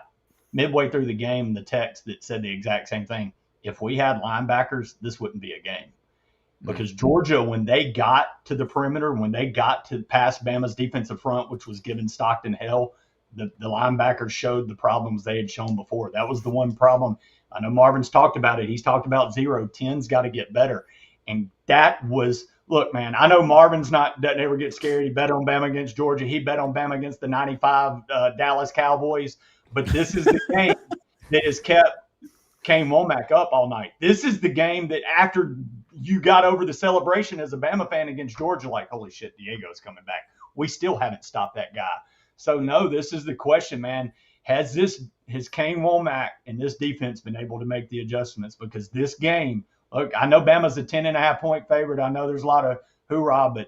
midway through the game, the text that said the exact same thing. If we had linebackers, this wouldn't be a game. Because Georgia, when they got to the perimeter, when they got to past Bama's defensive front, which was giving Stockton hell, the linebackers showed the problems they had shown before. That was the one problem. I know Marvin's talked about it. He's talked about 0. 10's got to get better. And that was – look, man, I know Marvin's doesn't ever get scared. He bet on Bama against Georgia. He bet on Bama against the 95 Dallas Cowboys. But this is the game that has kept Kane Womack up all night. This is the game that after you got over the celebration as a Bama fan against Georgia, like, holy shit, Diego's coming back. We still haven't stopped that guy. So, no, this is the question, man. Has Kane Womack and this defense been able to make the adjustments? Because this game, look, I know Bama's a 10.5-point favorite. I know there's a lot of hoorah, but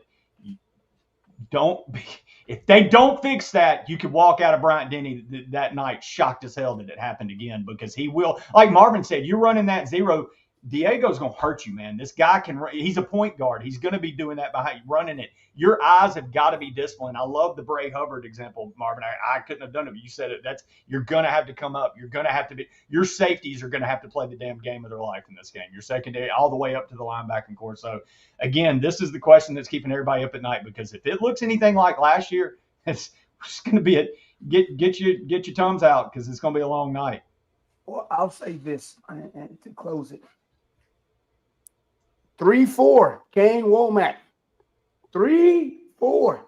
if they don't fix that, you could walk out of Bryant-Denny that night shocked as hell that it happened again, because he will. Like Marvin said, you're running that 0. Diego's going to hurt you, man. This guy he's a point guard. He's going to be doing that behind you, running it. Your eyes have got to be disciplined. I love the Bray Hubbard example, Marvin. I couldn't have done it, but you said it. You're going to have to come up. You're going to have to your safeties are going to have to play the damn game of their life in this game. Your secondary, all the way up to the linebacking core. So, again, this is the question that's keeping everybody up at night, because if it looks anything like last year, it's going to be get your thumbs out, because it's going to be a long night. Well, I'll say this and to close it. 3-4, Kane Womack. 3-4.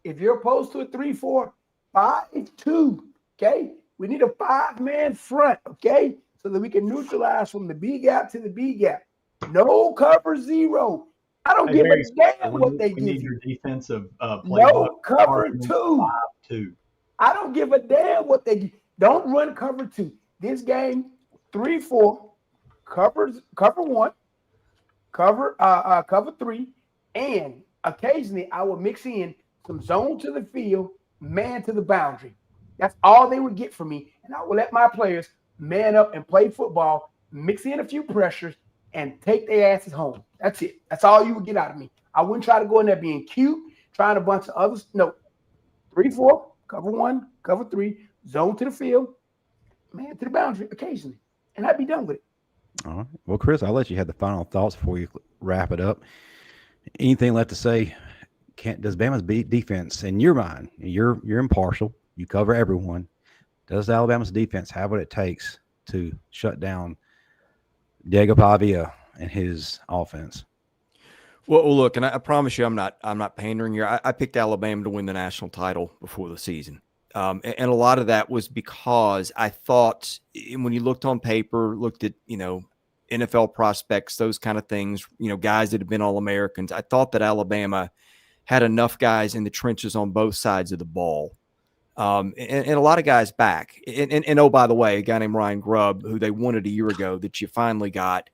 If you're opposed to a 3-4, 5-2. Okay, we need a 5-man front. Okay, so that we can neutralize from the B gap to the B gap. No cover 0. I don't give a damn what they give you. Your defensive play. No cover 2. 5-2. I don't give a damn what they give. Don't run cover 2. This game, 3-4, cover 1. Cover 3, and occasionally I will mix in some zone to the field, man to the boundary. That's all they would get from me, and I will let my players man up and play football, mix in a few pressures, and take their asses home. That's it. That's all you would get out of me. I wouldn't try to go in there being cute, trying a bunch of others. No. 3-4, cover 1, cover 3, zone to the field, man to the boundary occasionally, and I'd be done with it. All right. Well, Chris, I'll let you have the final thoughts before you wrap it up. Anything left to say? Does Bama's defense, in your mind, you're impartial, you cover everyone, does Alabama's defense have what it takes to shut down Diego Pavia and his offense? Well, look, and I promise you, I'm not pandering here. I picked Alabama to win the national title before the season. And a lot of that was because I thought, when you looked on paper, looked at, NFL prospects, those kind of things, guys that have been All-Americans, I thought that Alabama had enough guys in the trenches on both sides of the ball. And a lot of guys back. And oh, by the way, a guy named Ryan Grubb, who they wanted a year ago, that you finally got.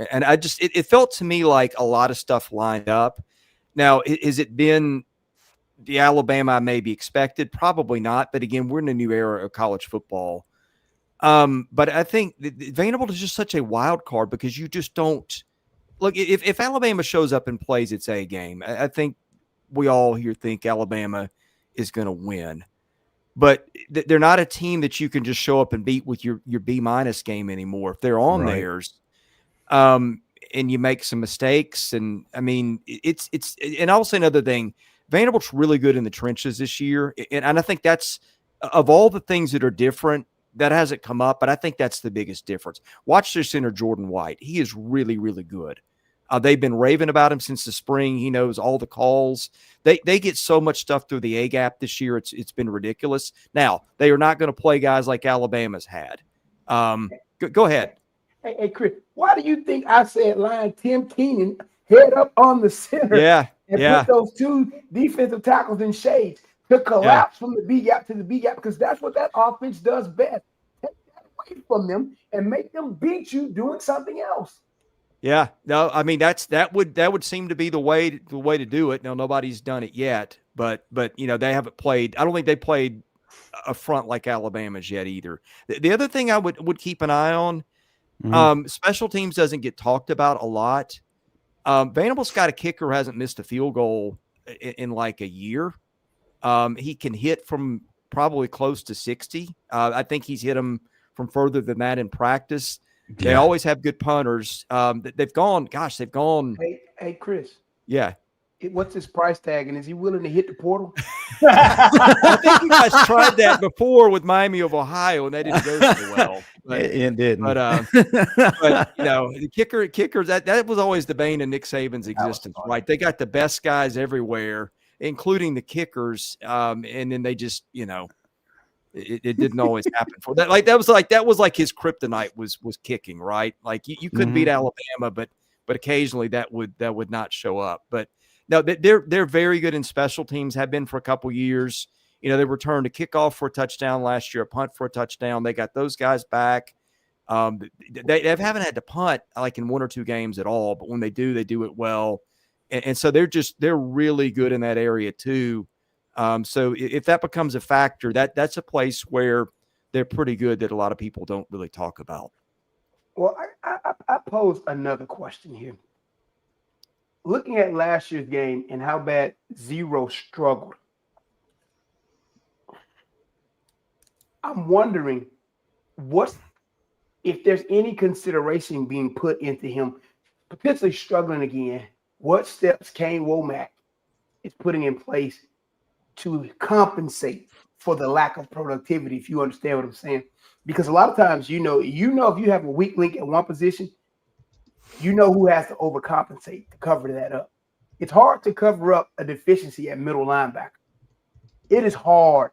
And it felt to me like a lot of stuff lined up. Now, has it been the Alabama I maybe expected? Probably not. But again, we're in a new era of college football. But I think Vanderbilt is just such a wild card because you just don't look. If Alabama shows up and plays its A game, I think we all here think Alabama is going to win. But they're not a team that you can just show up and beat with your B- game anymore. If they're on theirs, and you make some mistakes, and I mean, it's and I'll say another thing. Vanderbilt's really good in the trenches this year, and I think that's of all the things that are different. That hasn't come up, but I think that's the biggest difference. Watch their center, Jordan White. He is really, really good. They've been raving about him since the spring. He knows all the calls. They get so much stuff through the A-gap this year. It's been ridiculous. Now, they are not going to play guys like Alabama's had. Go ahead. Hey, Chris, why do you think I said line Tim Keenan head up on the center? And put those two defensive tackles in shades to collapse from the B-gap to the B-gap, because that's what that offense does best. Take that away from them and make them beat you doing something else. Yeah, no, I mean that would seem to be the way to do it. Now nobody's done it yet, but you know they haven't played. I don't think they played a front like Alabama's yet either. The other thing I would keep an eye on, special teams doesn't get talked about a lot. Vanderbilt's got a kicker who hasn't missed a field goal in like a year. He can hit from probably close to 60. I think he's hit them from further than that in practice. They always have good punters. They've gone. Hey, Chris. Yeah. What's his price tag, and is he willing to hit the portal? I think you guys tried that before with Miami of Ohio, and that didn't go so well. It didn't. But you know, the kickers that was always the bane of Nick Saban's existence, right? They got the best guys everywhere, including the kickers, and then they just, you know. It didn't always happen for that. That was like his kryptonite was kicking, right? Like you couldn't beat Alabama, but occasionally that would not show up. But no, they're very good in special teams, have been for a couple years. You know, they returned a kickoff for a touchdown last year, a punt for a touchdown. They got those guys back. They haven't had to punt like in one or two games at all, but when they do it well. And so they're really good in that area too. So if that becomes a factor, that's a place where they're pretty good that a lot of people don't really talk about. Well, I pose another question here. Looking at last year's game and how bad Zero struggled, I'm wondering if there's any consideration being put into him potentially struggling again. What steps Kane Womack is putting in place to compensate for the lack of productivity, if you understand what I'm saying? Because a lot of times, you know, if you have a weak link at one position, you know who has to overcompensate to cover that up. It's hard to cover up a deficiency at middle linebacker. It is hard.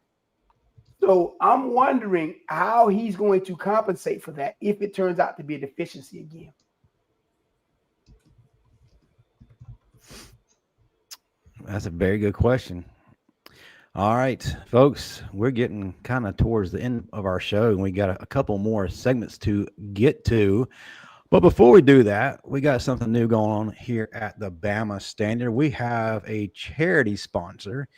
So I'm wondering how he's going to compensate for that if it turns out to be a deficiency again. That's a very good question. All right, folks, we're getting kind of towards the end of our show, and we got a couple more segments to get to. But before we do that, we got something new going on here at the Bama Standard. We have a charity sponsor.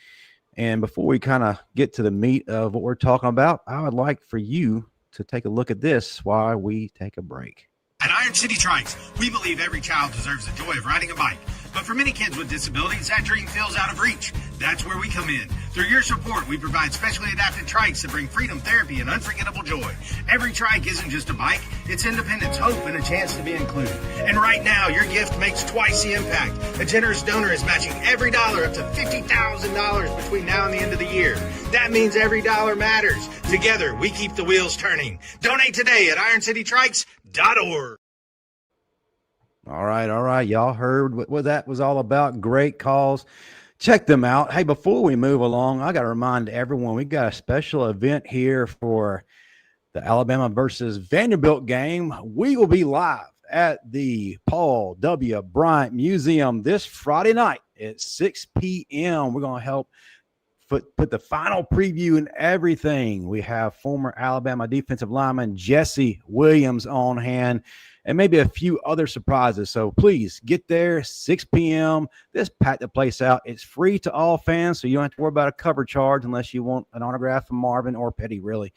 And before we kind of get to the meat of what we're talking about, I would like for you to take a look at this while we take a break. At Iron City Trikes, we believe every child deserves the joy of riding a bike. But for many kids with disabilities, that dream feels out of reach. That's where we come in. Through your support, we provide specially adapted trikes that bring freedom, therapy, and unforgettable joy. Every trike isn't just a bike, it's independence, hope, and a chance to be included. And right now, your gift makes twice the impact. A generous donor is matching every dollar up to $50,000 between now and the end of the year. That means every dollar matters. Together, we keep the wheels turning. Donate today at ironcitytrikes.org. All right. Y'all heard what that was all about. Great calls. Check them out. Hey, before we move along, I got to remind everyone we got a special event here for the Alabama versus Vanderbilt game. We will be live at the Paul W. Bryant Museum this Friday night at 6 p.m. We're going to help put the final preview and everything. We have former Alabama defensive lineman Jesse Williams on hand, and maybe a few other surprises. So please get there, 6 p.m. This pack the place out. It's free to all fans, so you don't have to worry about a cover charge unless you want an autograph from Marvin or Pettey, really.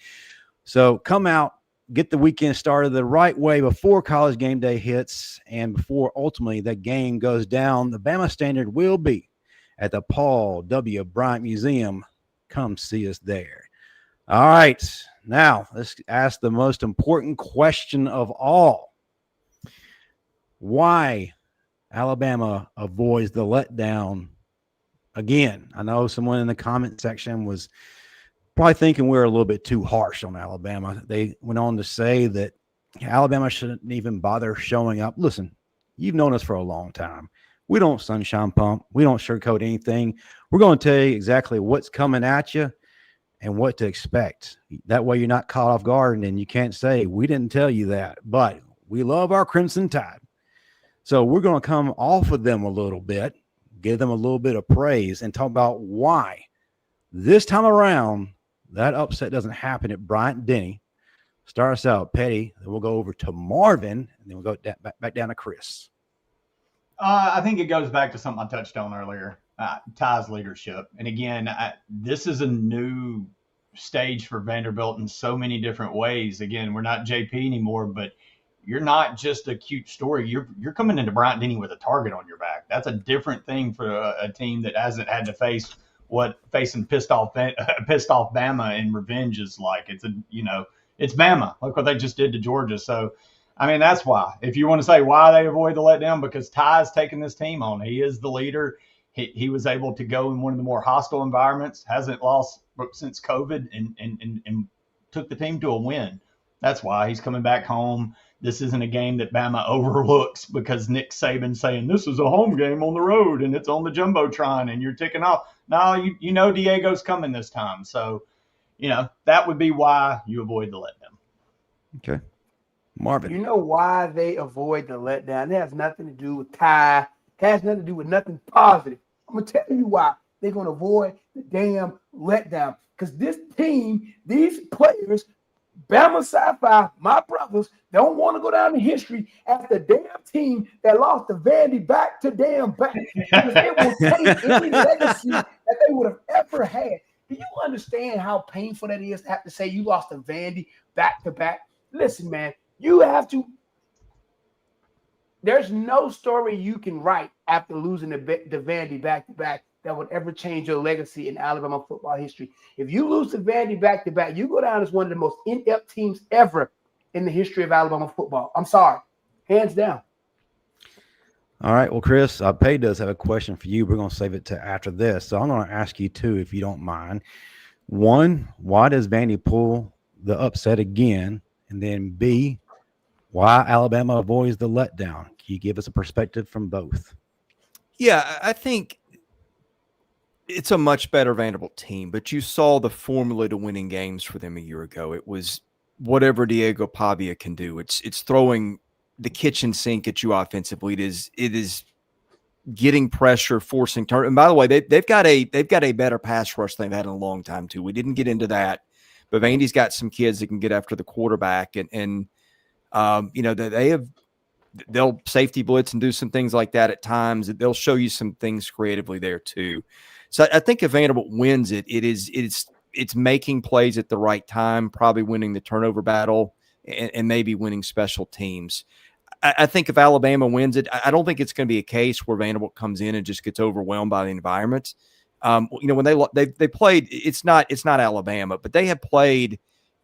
So come out, get the weekend started the right way before college game day hits and before ultimately that game goes down. The Bama Standard will be at the Paul W. Bryant Museum. Come see us there. All right, now let's ask the most important question of all. Why Alabama avoids the letdown again? I know someone in the comment section was probably thinking we're a little bit too harsh on Alabama. They went on to say that Alabama shouldn't even bother showing up. Listen, you've known us for a long time. We don't sunshine pump. We don't sugarcoat anything. We're going to tell you exactly what's coming at you and what to expect. That way you're not caught off guard and you can't say, we didn't tell you that. But we love our Crimson Tide. So we're going to come off of them a little bit, give them a little bit of praise, and talk about why this time around that upset doesn't happen at Bryant-Denny. Start us out, Pettey. Then we'll go over to Marvin, and then we'll go back down to Chris. I think it goes back to something I touched on earlier, Ty's leadership. And again, this is a new stage for Vanderbilt in so many different ways. Again, we're not JP anymore, but you're not just a cute story. You're coming into Bryant-Denny with a target on your back. That's a different thing for a team that hasn't had to face what facing pissed off Bama in revenge is like. It's Bama. Look what they just did to Georgia. So, I mean, that's why. If you want to say why they avoid the letdown, because Ty's taking this team on. He is the leader. He was able to go in one of the more hostile environments, hasn't lost since COVID, and took the team to a win. That's why he's coming back home. This isn't a game that Bama overlooks because Nick Saban's saying this is a home game on the road and it's on the Jumbotron and you're ticking off. No, you know Diego's coming this time. So, that would be why you avoid the letdown. Okay. Marvin. You know why they avoid the letdown? It has nothing to do with Ty. It has nothing to do with nothing positive. I'm going to tell you why they're going to avoid the damn letdown. Because this team, these players, Bama Sci-Fi, my brothers, don't want to go down in history as the damn team that lost to Vandy back to damn back. Because it will take any legacy that they would have ever had. Do you understand how painful that is to have to say you lost to Vandy back to back? Listen, man, you have to. There's no story you can write after losing to Vandy back to back that would ever change your legacy in Alabama football history. If you lose to Vandy back to back, you go down as one of the most inept teams ever in the history of Alabama football. I'm sorry. Hands down. All right. Well, Chris, Pay does have a question for you. We're going to save it to after this. So I'm going to ask you two, if you don't mind. One, why does Vandy pull the upset again? And then B, why Alabama avoids the letdown? Can you give us a perspective from both? Yeah, I think it's a much better Vanderbilt team, but you saw the formula to winning games for them a year ago. It was whatever Diego Pavia can do. It's throwing the kitchen sink at you offensively. It is getting pressure, forcing turn. And by the way, they've got a better pass rush than they've had in a long time too. We didn't get into that, but Vandy's got some kids that can get after the quarterback, and they'll safety blitz and do some things like that at times. They'll show you some things creatively there too. So I think if Vanderbilt wins it's making plays at the right time, probably winning the turnover battle and maybe winning special teams. I think if Alabama wins it, I don't think it's going to be a case where Vanderbilt comes in and just gets overwhelmed by the environment. When they played, it's not Alabama, but they have played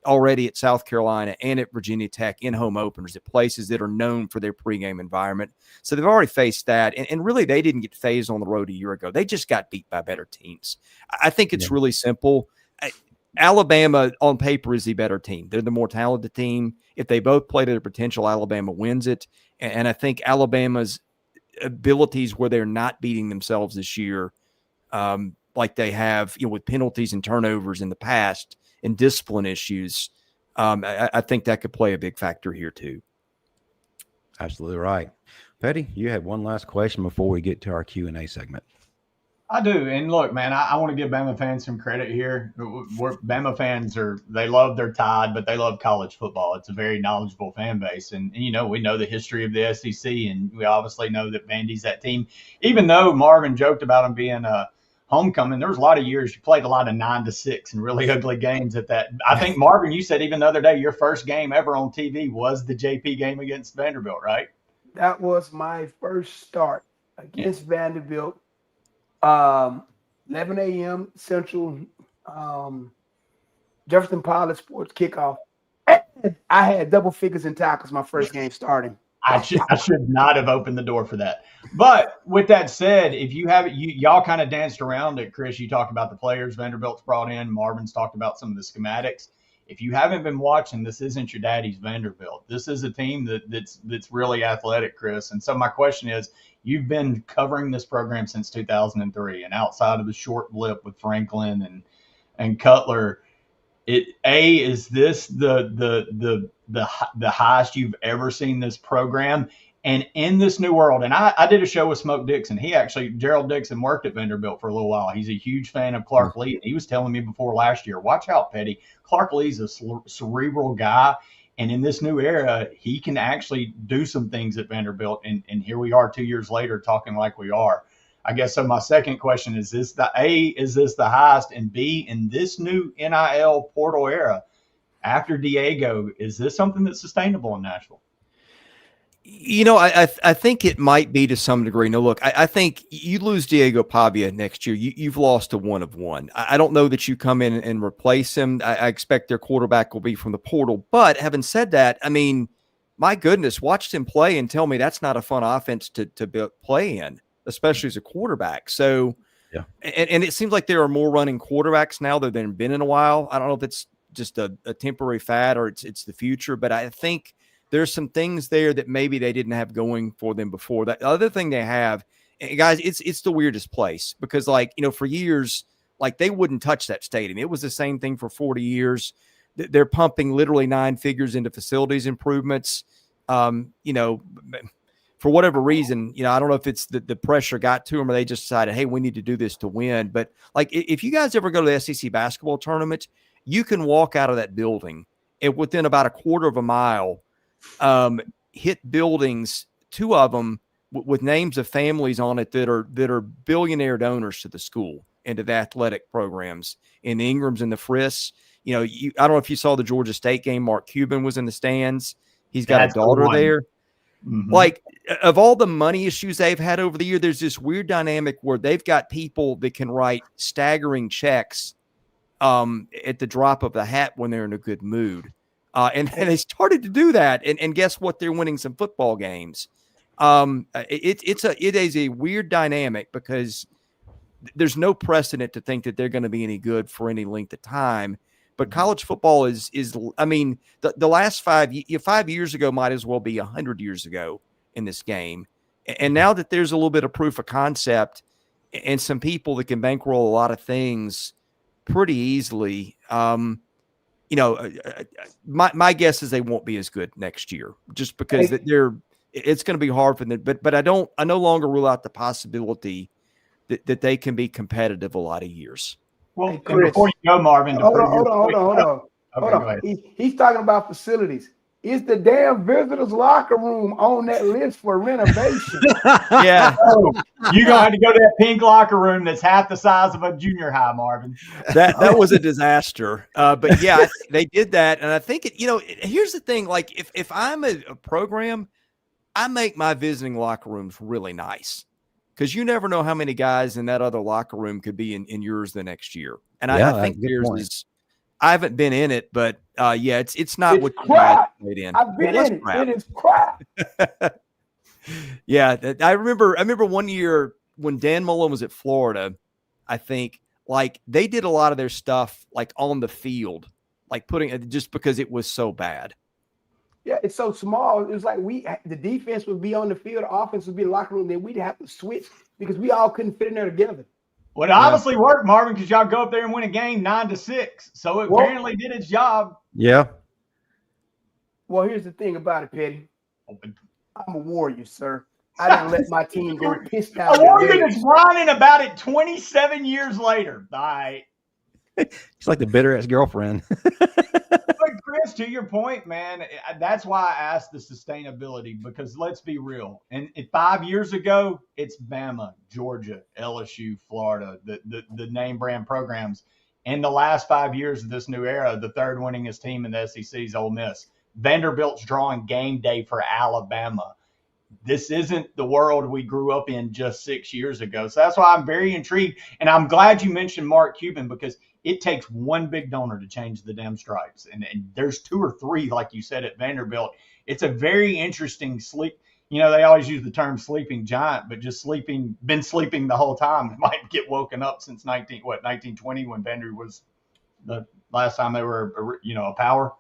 already at South Carolina and at Virginia Tech in home openers at places that are known for their pregame environment. So they've already faced that. And really, they didn't get phased on the road a year ago. They just got beat by better teams. I think it's really simple. Alabama on paper is the better team. They're the more talented team. If they both play to their potential, Alabama wins it. And I think Alabama's abilities where they're not beating themselves this year, like they have, with penalties and turnovers in the past and discipline issues, I think that could play a big factor here too. Absolutely right. Pettey, you had one last question before we get to our Q&A segment. I do. And look, man, I want to give Bama fans some credit here. Bama fans they love their Tide, but they love college football. It's a very knowledgeable fan base. And, we know the history of the SEC, and we obviously know that Vandy's that team. Even though Marvin joked about him being a homecoming, there was a lot of years you played a lot of 9-6 and really ugly games at that. I think, Marvin, you said even the other day your first game ever on TV was the JP game against Vanderbilt, right? That was my first start against Vanderbilt. 11 a.m. Central, Jefferson Pilot Sports kickoff. I had double figures in tackles my first game starting. I should not have opened the door for that. But with that said, if you have it, y'all kind of danced around it, Chris. You talked about the players Vanderbilt's brought in. Marvin's talked about some of the schematics. If you haven't been watching, this isn't your daddy's Vanderbilt. This is a team that's really athletic, Chris. And so my question is, you've been covering this program since 2003, and outside of the short blip with Franklin and Cutler, is this the highest you've ever seen this program? And in this new world, and I did a show with Smoke Dixon. Gerald Dixon worked at Vanderbilt for a little while. He's a huge fan of Clark Lee. And he was telling me before last year, watch out, Pettey. Clark Lee's a cerebral guy. And in this new era, he can actually do some things at Vanderbilt. And here we are 2 years later talking like we are. I guess so. My second question is this: is this the highest? And B, in this new NIL portal era, after Diego, is this something that's sustainable in Nashville? I think it might be to some degree. No, look, I think you lose Diego Pavia next year. You've lost a one of one. I don't know that you come in and replace him. I expect their quarterback will be from the portal. But having said that, I mean, my goodness, watch him play and tell me that's not a fun offense to play in, especially as a quarterback. So, yeah. And it seems like there are more running quarterbacks now than there have been in a while. I don't know if it's just a temporary fad or it's the future, but I think there's some things there that maybe they didn't have going for them before. That other thing they have, and guys, it's the weirdest place because, for years, they wouldn't touch that stadium. It was the same thing for 40 years. They're pumping literally 9 figures into facilities improvements. For whatever reason, I don't know if it's the pressure got to them or they just decided, hey, we need to do this to win. But if you guys ever go to the SEC basketball tournament, you can walk out of that building and within about a quarter of a mile, hit buildings, 2 of them with names of families on it that are billionaire donors to the school and to the athletic programs in the Ingrams and the Friss. I don't know if you saw the Georgia State game. Mark Cuban was in the stands. He's got a daughter there. Mm-hmm. Of all the money issues they've had over the year, there's this weird dynamic where they've got people that can write staggering checks at the drop of the hat when they're in a good mood. And they started to do that, and guess what? They're winning some football games. It is a weird dynamic because there's no precedent to think that they're going to be any good for any length of time. But college football is I mean, the last 5 years ago might as well be 100 years ago in this game. And now that there's a little bit of proof of concept and some people that can bankroll a lot of things pretty easily, my guess is they won't be as good next year just because it's going to be hard for them. But I no longer rule out the possibility that they can be competitive a lot of years. Well, before you go, Marvin, hold on. He's talking about facilities. Is the damn visitors' locker room on that list for renovation? Yeah. You're going to have to go to that pink locker room that's half the size of a junior high, Marvin. That was a disaster. But, yeah, they did that. And I think, here's the thing. If I'm a program, I make my visiting locker rooms really nice because you never know how many guys in that other locker room could be in yours the next year. And I think yours is – I haven't been in it, but it's not what you guys played in. I've been in it. It is crap. Yeah, I remember one year when Dan Mullen was at Florida. I think they did a lot of their stuff on the field, putting just because it was so bad. Yeah, it's so small. It was the defense would be on the field, the offense would be in the locker room, then we'd have to switch because we all couldn't fit in there together. Well, it obviously worked, Marvin, because y'all go up there and win a game 9-6. So it apparently did its job. Yeah. Well, here's the thing about it, Pettey. I'm a warrior, sir. I didn't let my team go piss down. Oregon is whining about it 27 years later. All right. She's like the bitter ass girlfriend. But Chris, to your point, man, that's why I asked the sustainability, because let's be real. And 5 years ago, it's Bama, Georgia, LSU, Florida, the name brand programs. In the last 5 years of this new era, the third winningest team in the SEC is Ole Miss. Vanderbilt's drawing game day for Alabama. This isn't the world we grew up in just 6 years ago. So that's why I'm very intrigued. And I'm glad you mentioned Mark Cuban, because it takes one big donor to change the damn stripes. And there's 2 or 3, like you said, at Vanderbilt. It's a very interesting sleep. You know, they always use the term sleeping giant, but just been sleeping the whole time. It might get woken up since 1920, when Vandy was the last time they were, a power.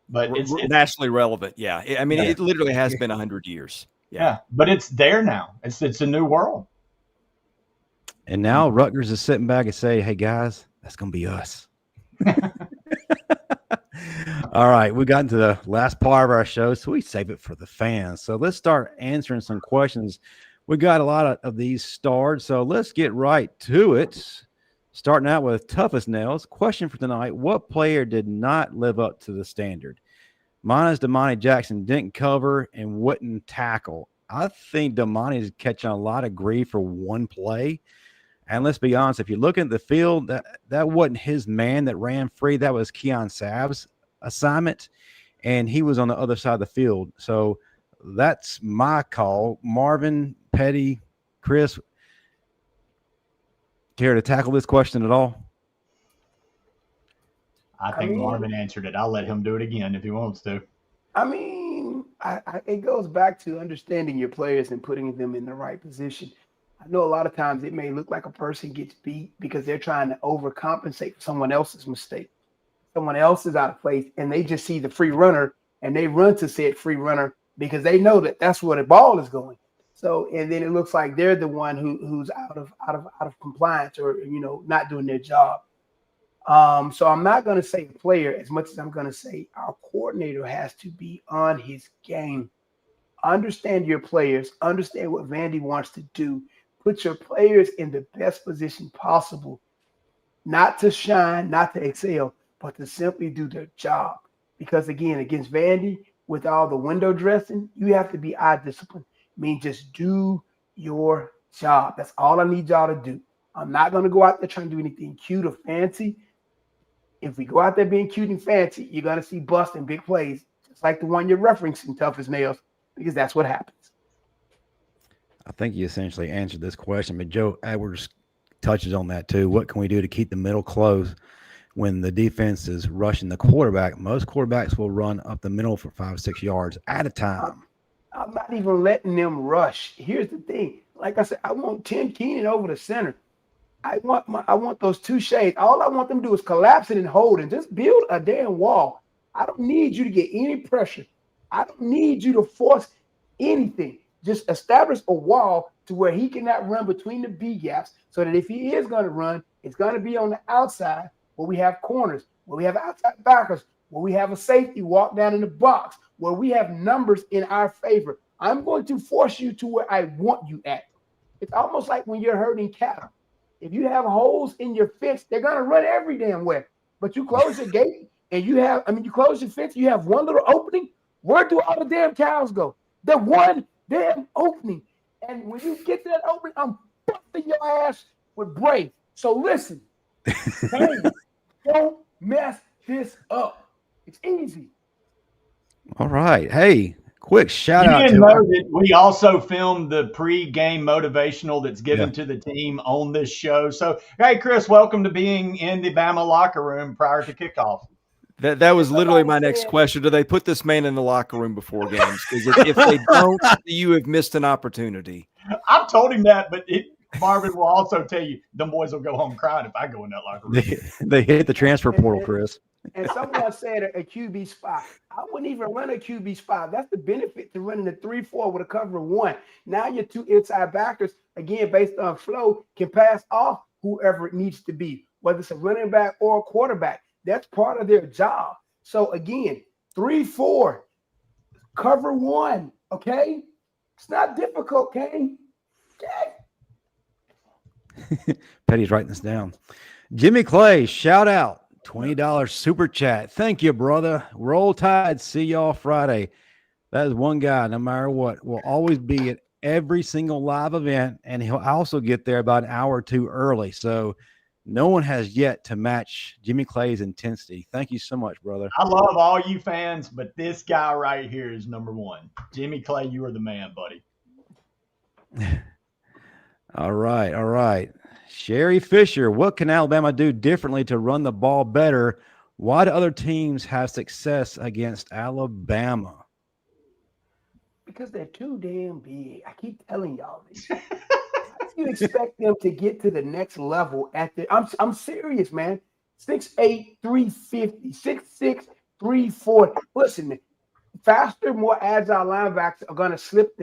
But it's nationally relevant. Yeah. I mean, it literally has been 100 years. Yeah, but it's there now. It's a new world. And now Rutgers is sitting back and say, hey, guys, that's going to be us. All right, we got into the last part of our show, so we save it for the fans. So let's start answering some questions. We got a lot of these starred, so let's get right to it. Starting out with toughest nails. Question for tonight: what player did not live up to the standard? Mine is Damani Jackson. Didn't cover and wouldn't tackle. I think Damani is catching a lot of grief for one play. And let's be honest, if you look at the field, that wasn't his man that ran free. That was Keon Sabb's assignment, and he was on the other side of the field. So that's my call. Marvin, Pettey, Chris, care to tackle this question at all? I think Marvin answered it. I'll let him do it again if he wants to. I mean, it goes back to understanding your players and putting them in the right position. I know a lot of times it may look like a person gets beat because they're trying to overcompensate for someone else's mistake. Someone else is out of place, and they just see the free runner, and they run to said free runner because they know that that's where the ball is going. So, and then it looks like they're the one who's out of compliance or not doing their job. So I'm not going to say player as much as I'm going to say our coordinator has to be on his game. Understand your players. Understand what Vandy wants to do. Put your players in the best position possible, not to shine, not to excel, but to simply do their job. Because, again, against Vandy, with all the window dressing, you have to be eye disciplined. I mean, just do your job. That's all I need y'all to do. I'm not going to go out there trying to do anything cute or fancy. If we go out there being cute and fancy, you're going to see bust and big plays, just like the one you're referencing, tough as nails, because that's what happens. I think you essentially answered this question, but Joe Edwards touches on that too. What can we do to keep the middle close when the defense is rushing the quarterback? Most quarterbacks will run up the middle for 5-6 yards at a time. I'm not even letting them rush. Here's the thing. Like I said, I want Tim Keenan over the center. I want those two shades. All I want them to do is collapse it and hold and just build a damn wall. I don't need you to get any pressure. I don't need you to force anything. Just establish a wall to where he cannot run between the B gaps, so that if he is going to run, it's going to be on the outside where we have corners, where we have outside backers, where we have a safety walk down in the box, where we have numbers in our favor. I'm going to force you to where I want you at. It's almost like when you're herding cattle. If you have holes in your fence, they're going to run every damn way. But you close your gate and you close your fence, you have one little opening. Where do all the damn cows go? The one damn opening. And when you get that opening, I'm busting your ass with brave. So listen, don't mess this up. It's easy. All right. Hey, quick shout out to know that we also filmed the pre-game motivational that's given to the team on this show. So, hey, Chris, welcome to being in the Bama locker room prior to kickoff. That was literally my next question. Do they put this man in the locker room before games? Because if they don't, you have missed an opportunity. I've told him that, but Marvin will also tell you, them boys will go home crying if I go in that locker room. They hit the transfer portal, Chris. And someone said a QB spot. I wouldn't even run a QB spot. That's the benefit to running a 3-4 with a cover of 1. Now your two inside backers, again, based on flow, can pass off whoever it needs to be, whether it's a running back or a quarterback. That's part of their job. So again, 3-4, cover 1, okay? It's not difficult, Kane. Okay. Petty's writing this down. Jimmy Clay, shout out. $20 super chat. Thank you, brother. Roll Tide. See y'all Friday. That is one guy, no matter what, will always be at every single live event, and he'll also get there about an hour or two early. So no one has yet to match Jimmy Clay's intensity. Thank you so much, brother. I love all you fans, but this guy right here is number one. Jimmy Clay, you are the man, buddy. All right, all right. Sherry Fisher, what can Alabama do differently to run the ball better? Why do other teams have success against Alabama? Because they're too damn big. I keep telling y'all this. How do you expect them to get to the next level at the I'm serious, man. 6'8", 350, 6'6", 340. Listen, faster, more agile linebackers are going to slip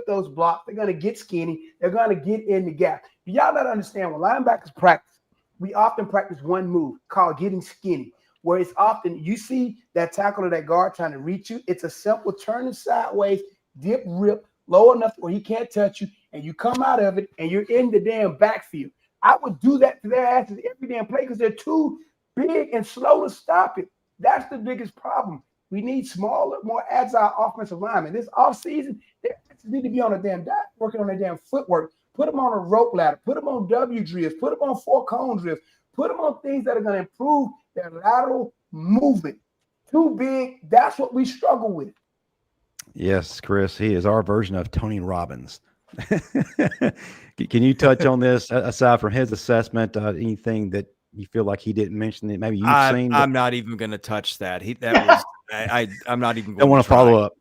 those blocks. They're going to get skinny. They're going to get in the gap. Do y'all not understand when linebackers practice, we often practice one move called getting skinny, where it's often you see that tackle or that guard trying to reach you. It's a simple turning sideways, dip, rip, low enough where he can't touch you, and you come out of it, and you're in the damn backfield. I would do that to their asses every damn play because they're too big and slow to stop it. That's the biggest problem. We need smaller, more agile offensive linemen. This offseason, they need to be on a damn diet, working on their damn footwork. Put them on a rope ladder. Put them on W drills. Put them on 4-cone drills. Put them on things that are going to improve their lateral movement. Too big, that's what we struggle with. Yes, Chris, he is our version of Tony Robbins. Can you touch on this aside from his assessment? Anything that you feel like he didn't mention that maybe you've seen? I'm not even going to touch that. I'm not even. Don't want to follow up.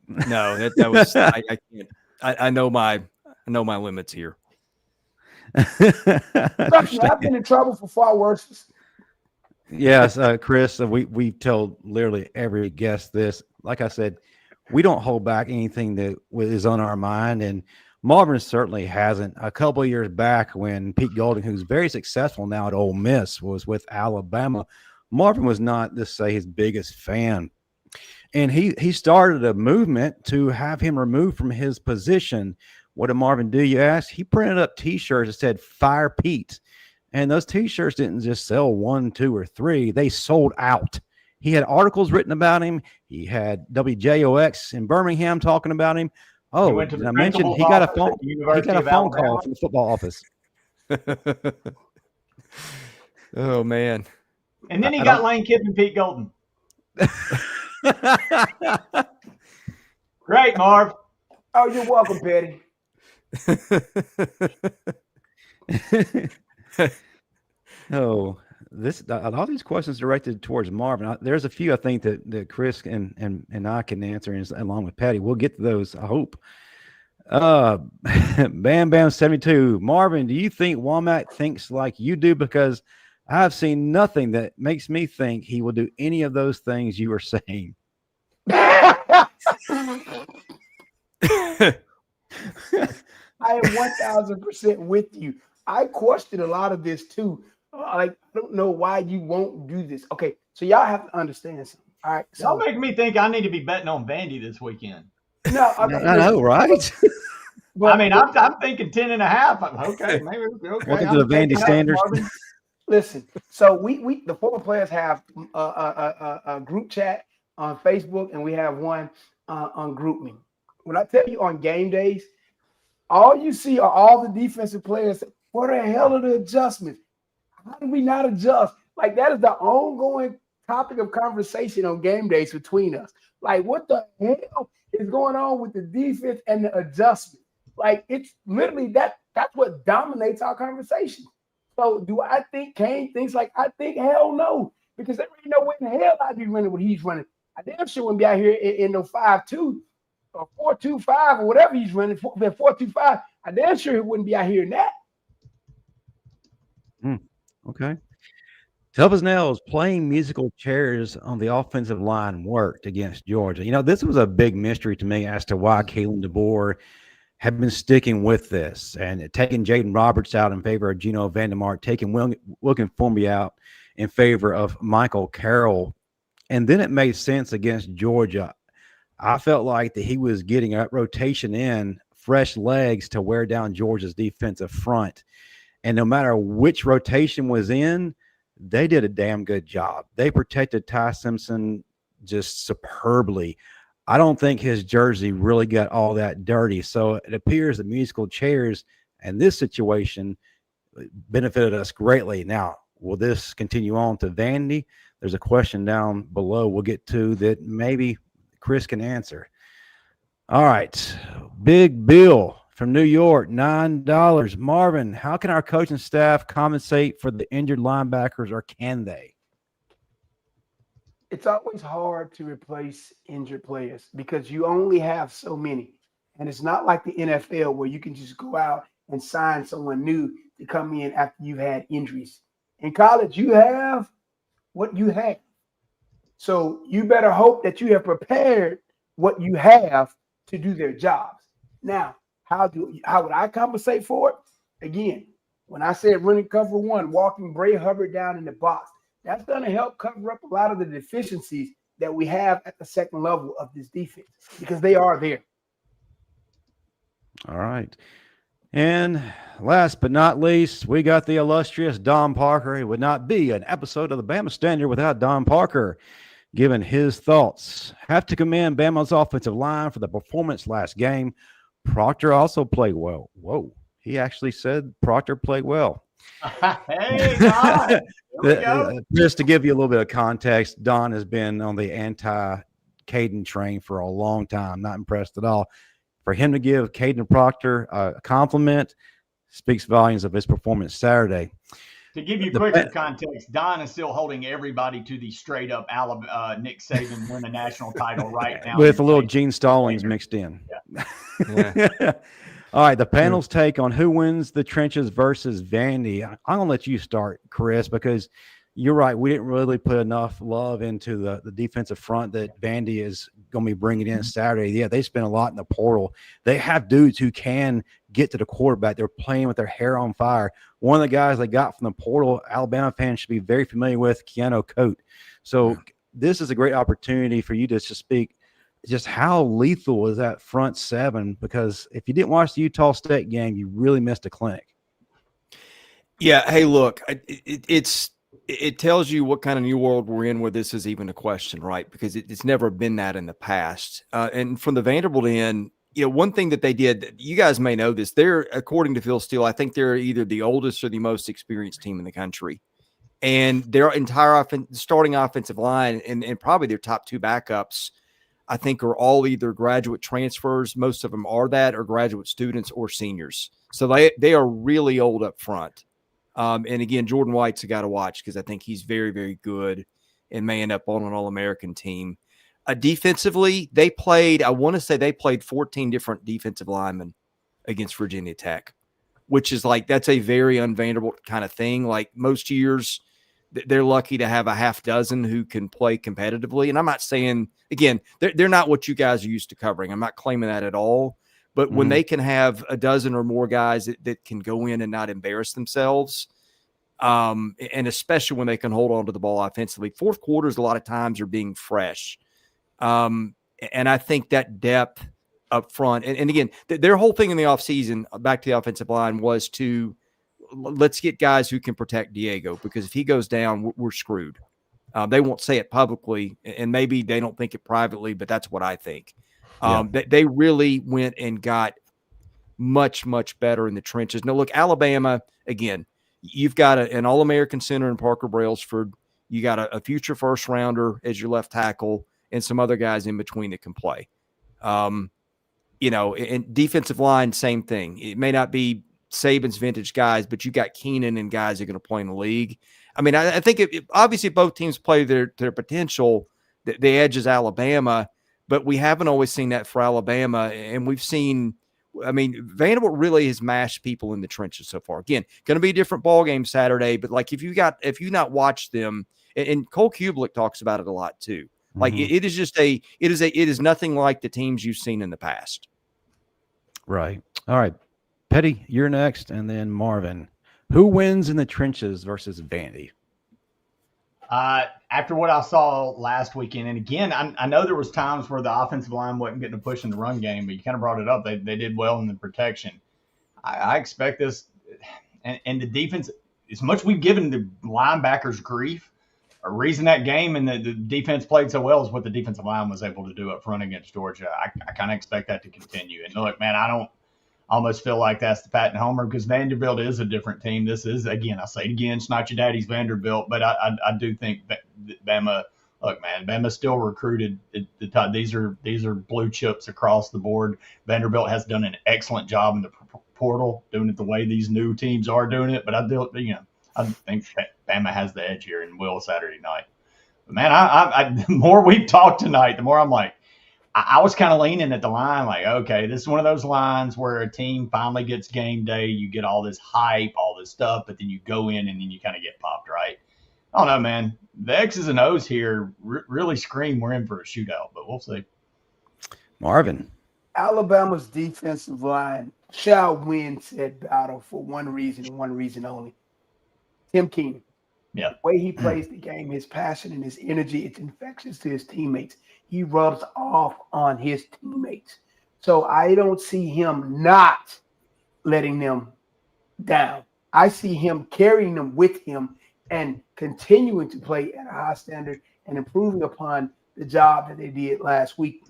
No, that was. I can't. I know my limits here. I've been in trouble for far worse. Yes, Chris, we told literally every guest this. Like I said, we don't hold back anything that is on our mind, and Marvin certainly hasn't. A couple of years back when Pete Golding, who's very successful now at Ole Miss, was with Alabama, Marvin was not, let's say, his biggest fan. And he started a movement to have him removed from his position. What did Marvin do, you ask? He printed up T-shirts that said Fire Pete. And those T-shirts didn't just sell 1, 2, or 3. They sold out. He had articles written about him. He had WJOX in Birmingham talking about him. Oh, did I mention he got a phone call from the football office. Oh, man. And then he got Lane Kiffin and Pete Golden. Great, Marv. Oh, you're welcome, Petty. Oh, all these questions directed towards Marvin. There's a few I think that Chris and I can answer, along with Patty. We'll get to those, I hope. Bam Bam 72. Marvin, do you think Womack thinks like you do? Because I've seen nothing that makes me think he will do any of those things you are saying. I am 1,000% with you. I question a lot of this too. Like, I don't know why you won't do this. Okay, so y'all have to understand something. All right, so y'all make me think I need to be betting on Vandy this weekend. No, okay, I know, right? Well, I mean, I'm thinking 10.5. Okay, maybe okay. Welcome to the Vandy Standard. Listen, so we the former players have a group chat on Facebook, and we have one on GroupMe. When I tell you on game days, all you see are all the defensive players. What the hell are the adjustments? How do we not adjust? Like, that is the ongoing topic of conversation on game days between us. Like, what the hell is going on with the defense and the adjustment? Like, it's literally that's what dominates our conversation. So do I think Kane thinks like I think? Hell no, because there ain't no way in hell I'd be running what he's running. I damn sure wouldn't be out here in no 5.2 or 4.25 or whatever he's running, 4.25. I damn sure he wouldn't be out here in that. Okay. Tough as nails, playing musical chairs on the offensive line worked against Georgia. You know, this was a big mystery to me as to why Kalen DeBoer had been sticking with this and taking Jaden Roberts out in favor of Geno Vandermark, taking Wilkin Formby out in favor of Michael Carroll. And then it made sense against Georgia. I felt like that he was getting a rotation in, fresh legs to wear down Georgia's defensive front. And no matter which rotation was in, they did a damn good job. They protected Ty Simpson just superbly. I don't think his jersey really got all that dirty. So it appears the musical chairs and this situation benefited us greatly. Now, will this continue on to Vandy? There's a question down below we'll get to that maybe Chris can answer. All right. Big Bill from New York, $9. Marvin, how can our coaching staff compensate for the injured linebackers, or can they? It's always hard to replace injured players because you only have so many. And it's not like the NFL where you can just go out and sign someone new to come in after you've had injuries. In college, you have what you have. So you better hope that you have prepared what you have to do their jobs. Now, how would I compensate for it? Again, when I said running cover one, walking Bray Hubbard down in the box, that's going to help cover up a lot of the deficiencies that we have at the second level of this defense because they are there. All right. And last but not least, we got the illustrious Don Parker. It would not be an episode of the Bama Standard without Don Parker giving his thoughts. Have to commend Bama's offensive line for the performance last game. Proctor also played well. Whoa. He actually said Proctor played well. Hey, Don. Just to give you a little bit of context, Don has been on the anti-Caden train for a long time. Not impressed at all. For him to give Caden Proctor a compliment speaks volumes of his performance Saturday. To give you quicker context, Don is still holding everybody to the straight up Nick Saban win the national title right now. With a little Gene Stallings mixed in. Yeah. All right, the panel's take on who wins the trenches versus Vandy. I'm going to let you start, Chris, because you're right. We didn't really put enough love into the defensive front that Vandy is going to be bringing in Saturday. Yeah, they spent a lot in the portal. They have dudes who can get to the quarterback. They're playing with their hair on fire. One of the guys they got from the portal, Alabama fans should be very familiar with, Keanu Coate. So this is a great opportunity for you to speak just how lethal is that front seven, because if you didn't watch the Utah State game, you really missed a clinic. Yeah. Hey, look, it tells you what kind of new world we're in where this is even a question, right? Because it's never been that in the past. And from the Vanderbilt end, one thing that they did, you guys may know this, they're, according to Phil Steele, I think they're either the oldest or the most experienced team in the country. And their entire starting offensive line and probably their top two backups, I think, are all either graduate transfers. Most of them are that, or graduate students or seniors. So they are really old up front. And again, Jordan White's a guy to watch because I think he's very, very good and may end up on an All-American team. Defensively, I want to say they played 14 different defensive linemen against Virginia Tech, which is that's a very un-Vanderbilt kind of thing. Like most years, they're lucky to have a half dozen who can play competitively. And I'm not saying, again, they're not what you guys are used to covering. I'm not claiming that at all. But when they can have a dozen or more guys that can go in and not embarrass themselves, and especially when they can hold on to the ball offensively, fourth quarters a lot of times are being fresh. And I think that depth up front, and again, their whole thing in the offseason, back to the offensive line, was to let's get guys who can protect Diego, because if he goes down, we're screwed. They won't say it publicly, and maybe they don't think it privately, but that's what I think. They really went and got much, much better in the trenches. Now, look, Alabama, again, you've got an All-American center in Parker Brailsford. You got a future first-rounder as your left tackle and some other guys in between that can play. And defensive line, same thing. It may not be Saban's vintage guys, but you got Keenan and guys that are going to play in the league. I mean, I think obviously both teams play their potential. The edge is Alabama, but we haven't always seen that for Alabama. And we've seen, Vanderbilt really has mashed people in the trenches so far. Again, going to be a different ball game Saturday, but if you not watched them, and Cole Kublik talks about it a lot too. Like it is nothing like the teams you've seen in the past. Right. All right. Pettey, you're next, and then Marvin. Who wins in the trenches versus Vandy? After what I saw last weekend, and again, I know there was times where the offensive line wasn't getting a push in the run game, but you kind of brought it up. They did well in the protection. I expect this, and the defense, as much we've given the linebackers grief, a reason that game and the defense played so well is what the defensive line was able to do up front against Georgia. I kind of expect that to continue. And look, man, I don't almost feel like that's the Pat and Homer because Vanderbilt is a different team. This is, again, I say it again, it's not your daddy's Vanderbilt, but I do think that Bama, look, man, Bama still recruited the top. These are blue chips across the board. Vanderbilt has done an excellent job in the portal, doing it the way these new teams are doing it. But I think Bama has the edge here and will Saturday night. But man, the more we've talked tonight, the more I'm like, I was kind of leaning at the line, like, okay, this is one of those lines where a team finally gets game day. You get all this hype, all this stuff, but then you go in and then you kind of get popped, right? I don't know, man. The X's and O's here really scream we're in for a shootout, but we'll see. Marvin. Alabama's defensive line shall win said battle for one reason and one reason only. Tim Keenan. Yeah. The way he plays the game, his passion and his energy, it's infectious to his teammates. He rubs off on his teammates. So I don't see him not letting them down. I see him carrying them with him and continuing to play at a high standard and improving upon the job that they did last week.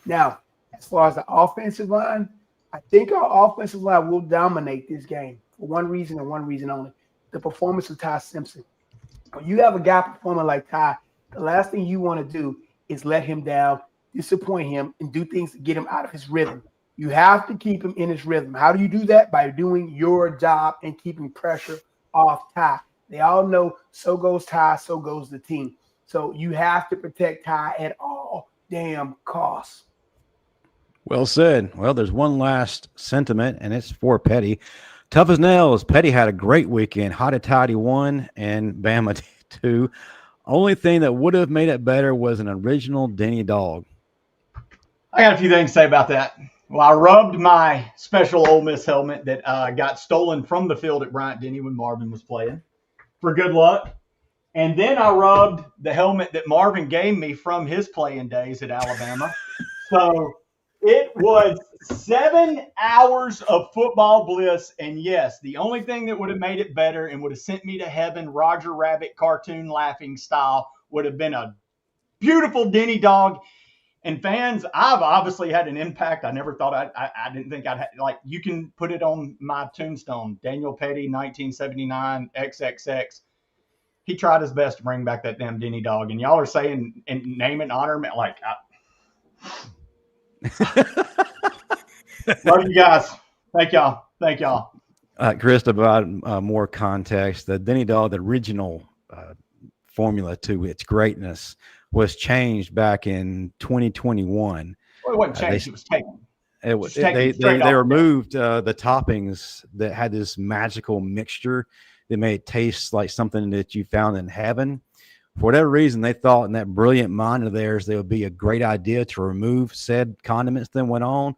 Now, as far as the offensive line, I think our offensive line will dominate this game for one reason and one reason only. The performance of Ty Simpson. When you have a guy performing like Ty, the last thing you want to do is let him down, disappoint him, and do things to get him out of his rhythm. You have to keep him in his rhythm. How do you do that? By doing your job and keeping pressure off Ty. They all know so goes Ty, so goes the team. So you have to protect Ty at all damn costs. Well said. Well, there's one last sentiment, and it's for Pettey. Tough as nails. Pettey had a great weekend. Hotty Toddy won, and Bama did too. Only thing that would have made it better was an original Denny Dog. I got a few things to say about that. Well, I rubbed my special Ole Miss helmet that got stolen from the field at Bryant-Denny when Marvin was playing for good luck. And then I rubbed the helmet that Marvin gave me from his playing days at Alabama. So it was 7 hours of football bliss. And yes, the only thing that would have made it better and would have sent me to heaven, Roger Rabbit cartoon laughing style, would have been a beautiful Denny Dog. And fans, I've obviously had an impact. I never thought I didn't think I'd like, you can put it on my tombstone. Daniel Pettey, 1979, XXX. He tried his best to bring back that damn Denny Dog. And y'all are saying and name and honor me. Like, love you guys. Thank y'all. Chris, to provide more context, the Denny Dog, the original formula to its greatness, was changed back in 2021. Well, it wasn't changed. It was taken. They removed the toppings that had this magical mixture that made it taste like something that you found in heaven. For whatever reason, they thought in that brilliant mind of theirs, there would be a great idea to remove said condiments that went on.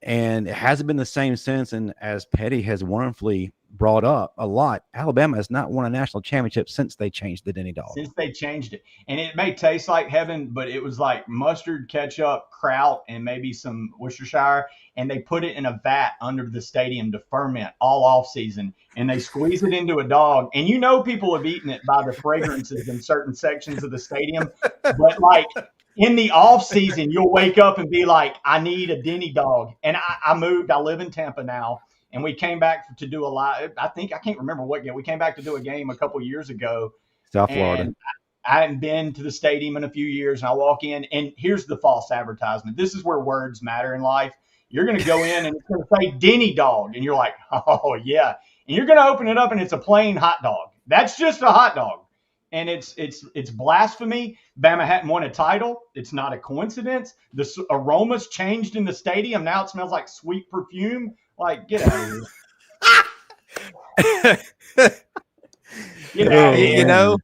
And it hasn't been the same since. And as Pettey has wonderfully brought up a lot, Alabama has not won a national championship since they changed the Denny Dog. Since they changed it. And it may taste like heaven, but it was like mustard, ketchup, kraut, and maybe some Worcestershire. And they put it in a vat under the stadium to ferment all off season. And they squeeze it into a dog. And you know people have eaten it by the fragrances in certain sections of the stadium. But like in the off season, you'll wake up and be like, I need a Denny Dog. And I moved. I live in Tampa now. And we came back to do a lot. I can't remember what game. We came back to do a game a couple years ago. South Florida. I hadn't been to the stadium in a few years. And I walk in, and here's the false advertisement. This is where words matter in life. You're going to go in, and it's going to say Denny Dog. And you're like, oh, yeah. And you're going to open it up, and it's a plain hot dog. That's just a hot dog. And it's blasphemy. Bama hadn't won a title. It's not a coincidence. The aromas changed in the stadium. Now it smells like sweet perfume. Like, get out of here. Get out of here. You know,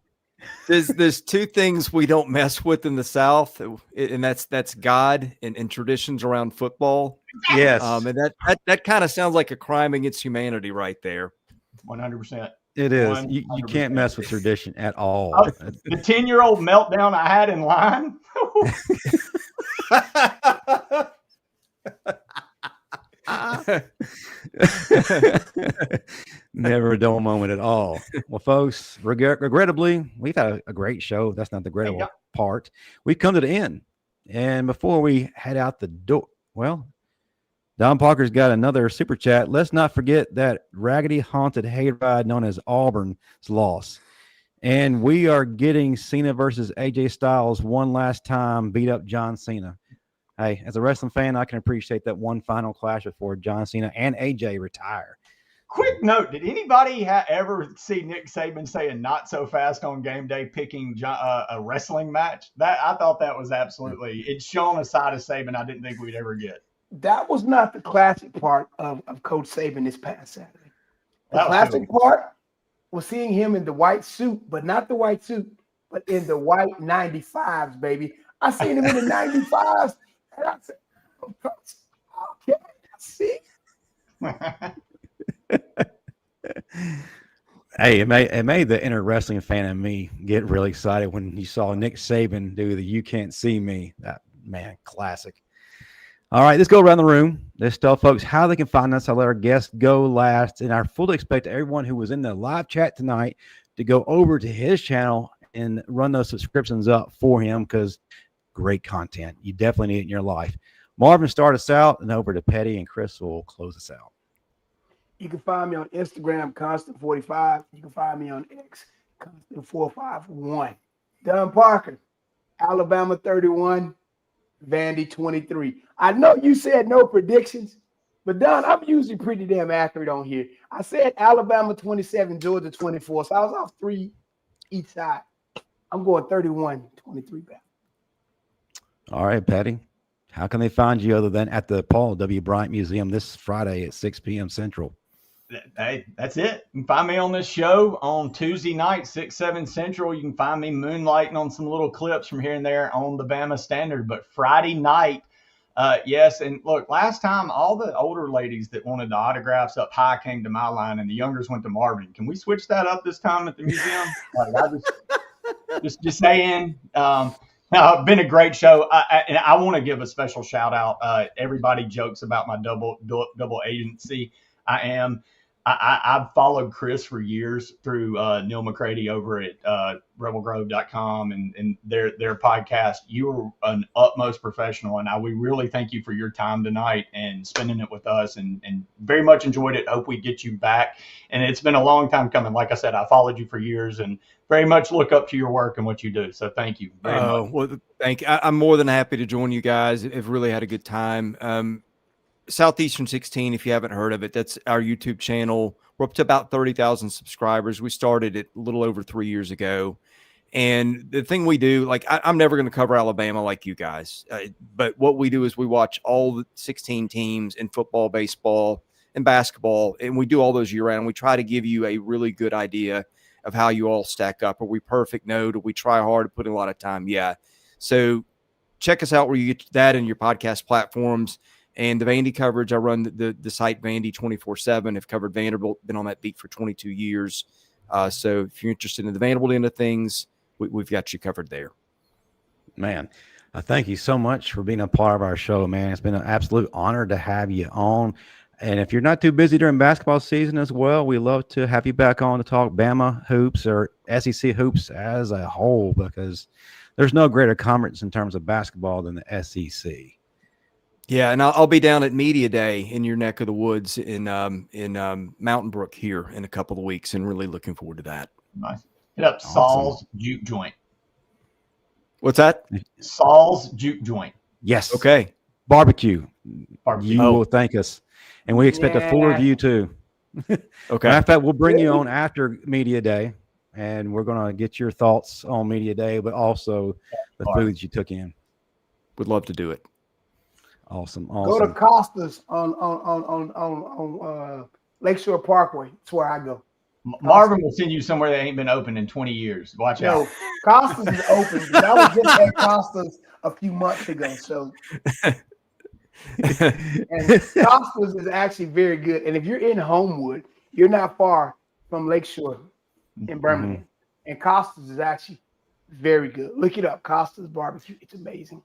there's two things we don't mess with in the South, and that's God and traditions around football. Yes. And that kind of sounds like a crime against humanity right there. 100%. It is. You can't mess with tradition at all. The 10-year-old meltdown I had in line. Never a dull moment at all. Well, folks, regrettably, we've had a great show. That's not the regrettable part. We've come to the end. And before we head out the door, well, Don Parker's got another super chat. Let's not forget that raggedy haunted hayride known as Auburn's loss. And we are getting Cena versus AJ Styles one last time, beat up John Cena. Hey, as a wrestling fan, I can appreciate that one final clash before John Cena and AJ retire. Quick note, did anybody ever see Nick Saban saying not so fast on game day picking a wrestling match? I thought that was absolutely – it's shown a side of Saban I didn't think we'd ever get. That was not the classic part of Coach Saban this past Saturday. The classic part was seeing him in the white suit, but not the white suit, but in the white 95s, baby. I seen him in the 95s, and I said, okay, see. Hey, it made the inner wrestling fan in me get really excited when you saw Nick Saban do the "You Can't See Me." That man, classic. All right, let's go around the room. Let's tell folks how they can find us. I'll let our guests go last, and I fully expect everyone who was in the live chat tonight to go over to his channel and run those subscriptions up for him because great content. You definitely need it in your life. Marvin, start us out, and over to Pettey, and Chris will close us out. You can find me on Instagram, Constant45. You can find me on X, Constant451. Don Parker, Alabama 31, Vandy 23. I know you said no predictions, but Don, I'm usually pretty damn accurate on here. I said Alabama 27, Georgia 24, so I was off 3 each side. I'm going 31-23 back. All right, Pettey. How can they find you other than at the Paul W. Bryant Museum this Friday at 6 p.m. Central? Hey, that's it. You can find me on this show on Tuesday night, 6, 7 Central. You can find me moonlighting on some little clips from here and there on the Bama Standard. But Friday night, yes. And look, last time, all the older ladies that wanted the autographs up high came to my line, and the youngers went to Marvin. Can we switch that up this time at the museum? Just saying. No, it's been a great show. And I want to give a special shout out. Everybody jokes about my double agency. I've followed Chris for years through Neil McCready over at rebelgrove.com and their podcast. You are an utmost professional, and we really thank you for your time tonight and spending it with us, and very much enjoyed it. Hope we get you back. And it's been a long time coming. Like I said, I followed you for years and very much look up to your work and what you do. So thank you very much. Well, thank you. I'm more than happy to join you guys. I've really had a good time. Southeastern 16, if you haven't heard of it, that's our YouTube channel. We're up to about 30,000 subscribers. We started it a little over 3 years ago. And the thing we do, like, I'm never going to cover Alabama like you guys. But what we do is we watch all the 16 teams in football, baseball, and basketball. And we do all those year round. We try to give you a really good idea of how you all stack up. Are we perfect? No. Do we try hard to put in a lot of time? Yeah. So check us out where you get that in your podcast platforms. And the Vandy coverage, I run the site Vandy 24/7. I've covered Vanderbilt, been on that beat for 22 years. So if you're interested in the Vanderbilt end of things, we've got you covered there. Man, thank you so much for being a part of our show, man. It's been an absolute honor to have you on. And if you're not too busy during basketball season as well, we love to have you back on to talk Bama hoops or SEC hoops as a whole, because there's no greater conference in terms of basketball than the SEC. Yeah, and I'll be down at Media Day in your neck of the woods in Mountain Brook here in a couple of weeks, and really looking forward to that. Nice. Hit up Saul's Juke Joint. What's that? Saul's Juke Joint. Yes. Okay. Barbecue. You will thank us. And we expect a full review too. Okay. Matter of fact, we'll bring you on after Media Day, and we're going to get your thoughts on Media Day, but also the foods you took in. Would love to do it. Awesome. Go to Costa's on Lakeshore Parkway. That's where I go. Marvin will send you somewhere that ain't been open in 20 years. Watch out. Costa's is open. I was just at Costa's a few months ago. So, and Costa's is actually very good. And if you're in Homewood, you're not far from Lakeshore in Birmingham. And Costa's is actually very good. Look it up, Costa's Barbecue. It's amazing.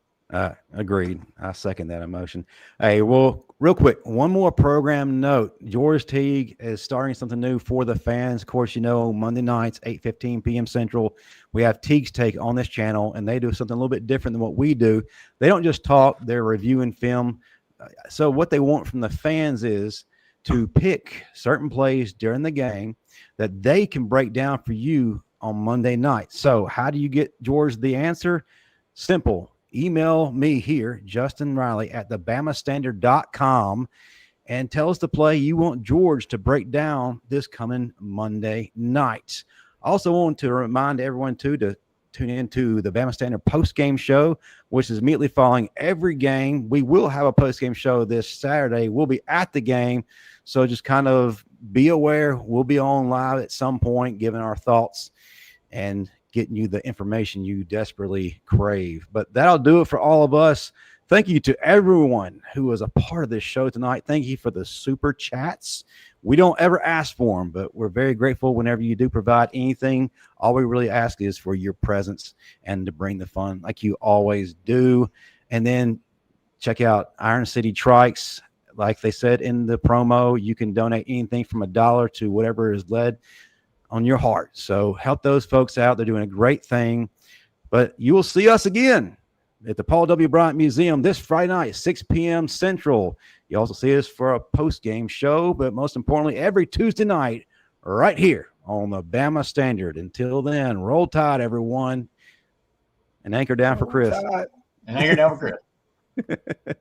Agreed. I second that emotion. Hey, well, real quick, one more program note. George Teague is starting something new for the fans. Of course, Monday nights, 8:15 p.m. Central, we have Teague's Take on this channel, and they do something a little bit different than what we do. They don't just talk, they're reviewing film. So what they want from the fans is to pick certain plays during the game that they can break down for you on Monday night. So how do you get George the answer? Simple. Email me here, Justin Riley at thebamastandard.com, and tell us the play you want George to break down this coming Monday night. Also want to remind everyone to tune into the Bama Standard post-game show, which is immediately following every game. We will have a post-game show this Saturday. We'll be at the game, so just kind of be aware. We'll be on live at some point, giving our thoughts and getting you the information you desperately crave. But that'll do it for all of us. Thank you to everyone who was a part of this show tonight. Thank you for the super chats. We don't ever ask for them, but we're very grateful whenever you do provide anything. All we really ask is for your presence and to bring the fun like you always do. And then check out Iron City Trikes. Like they said in the promo, you can donate anything from $1 to whatever is led on your heart. So help those folks out. They're doing a great thing. But you will see us again at the Paul W. Bryant Museum this Friday night, 6 p.m. Central. You also see us for a post-game show, but most importantly, every Tuesday night right here on the Bama Standard. Until then, roll tide, everyone, and anchor down for Chris. And anchor down for Chris.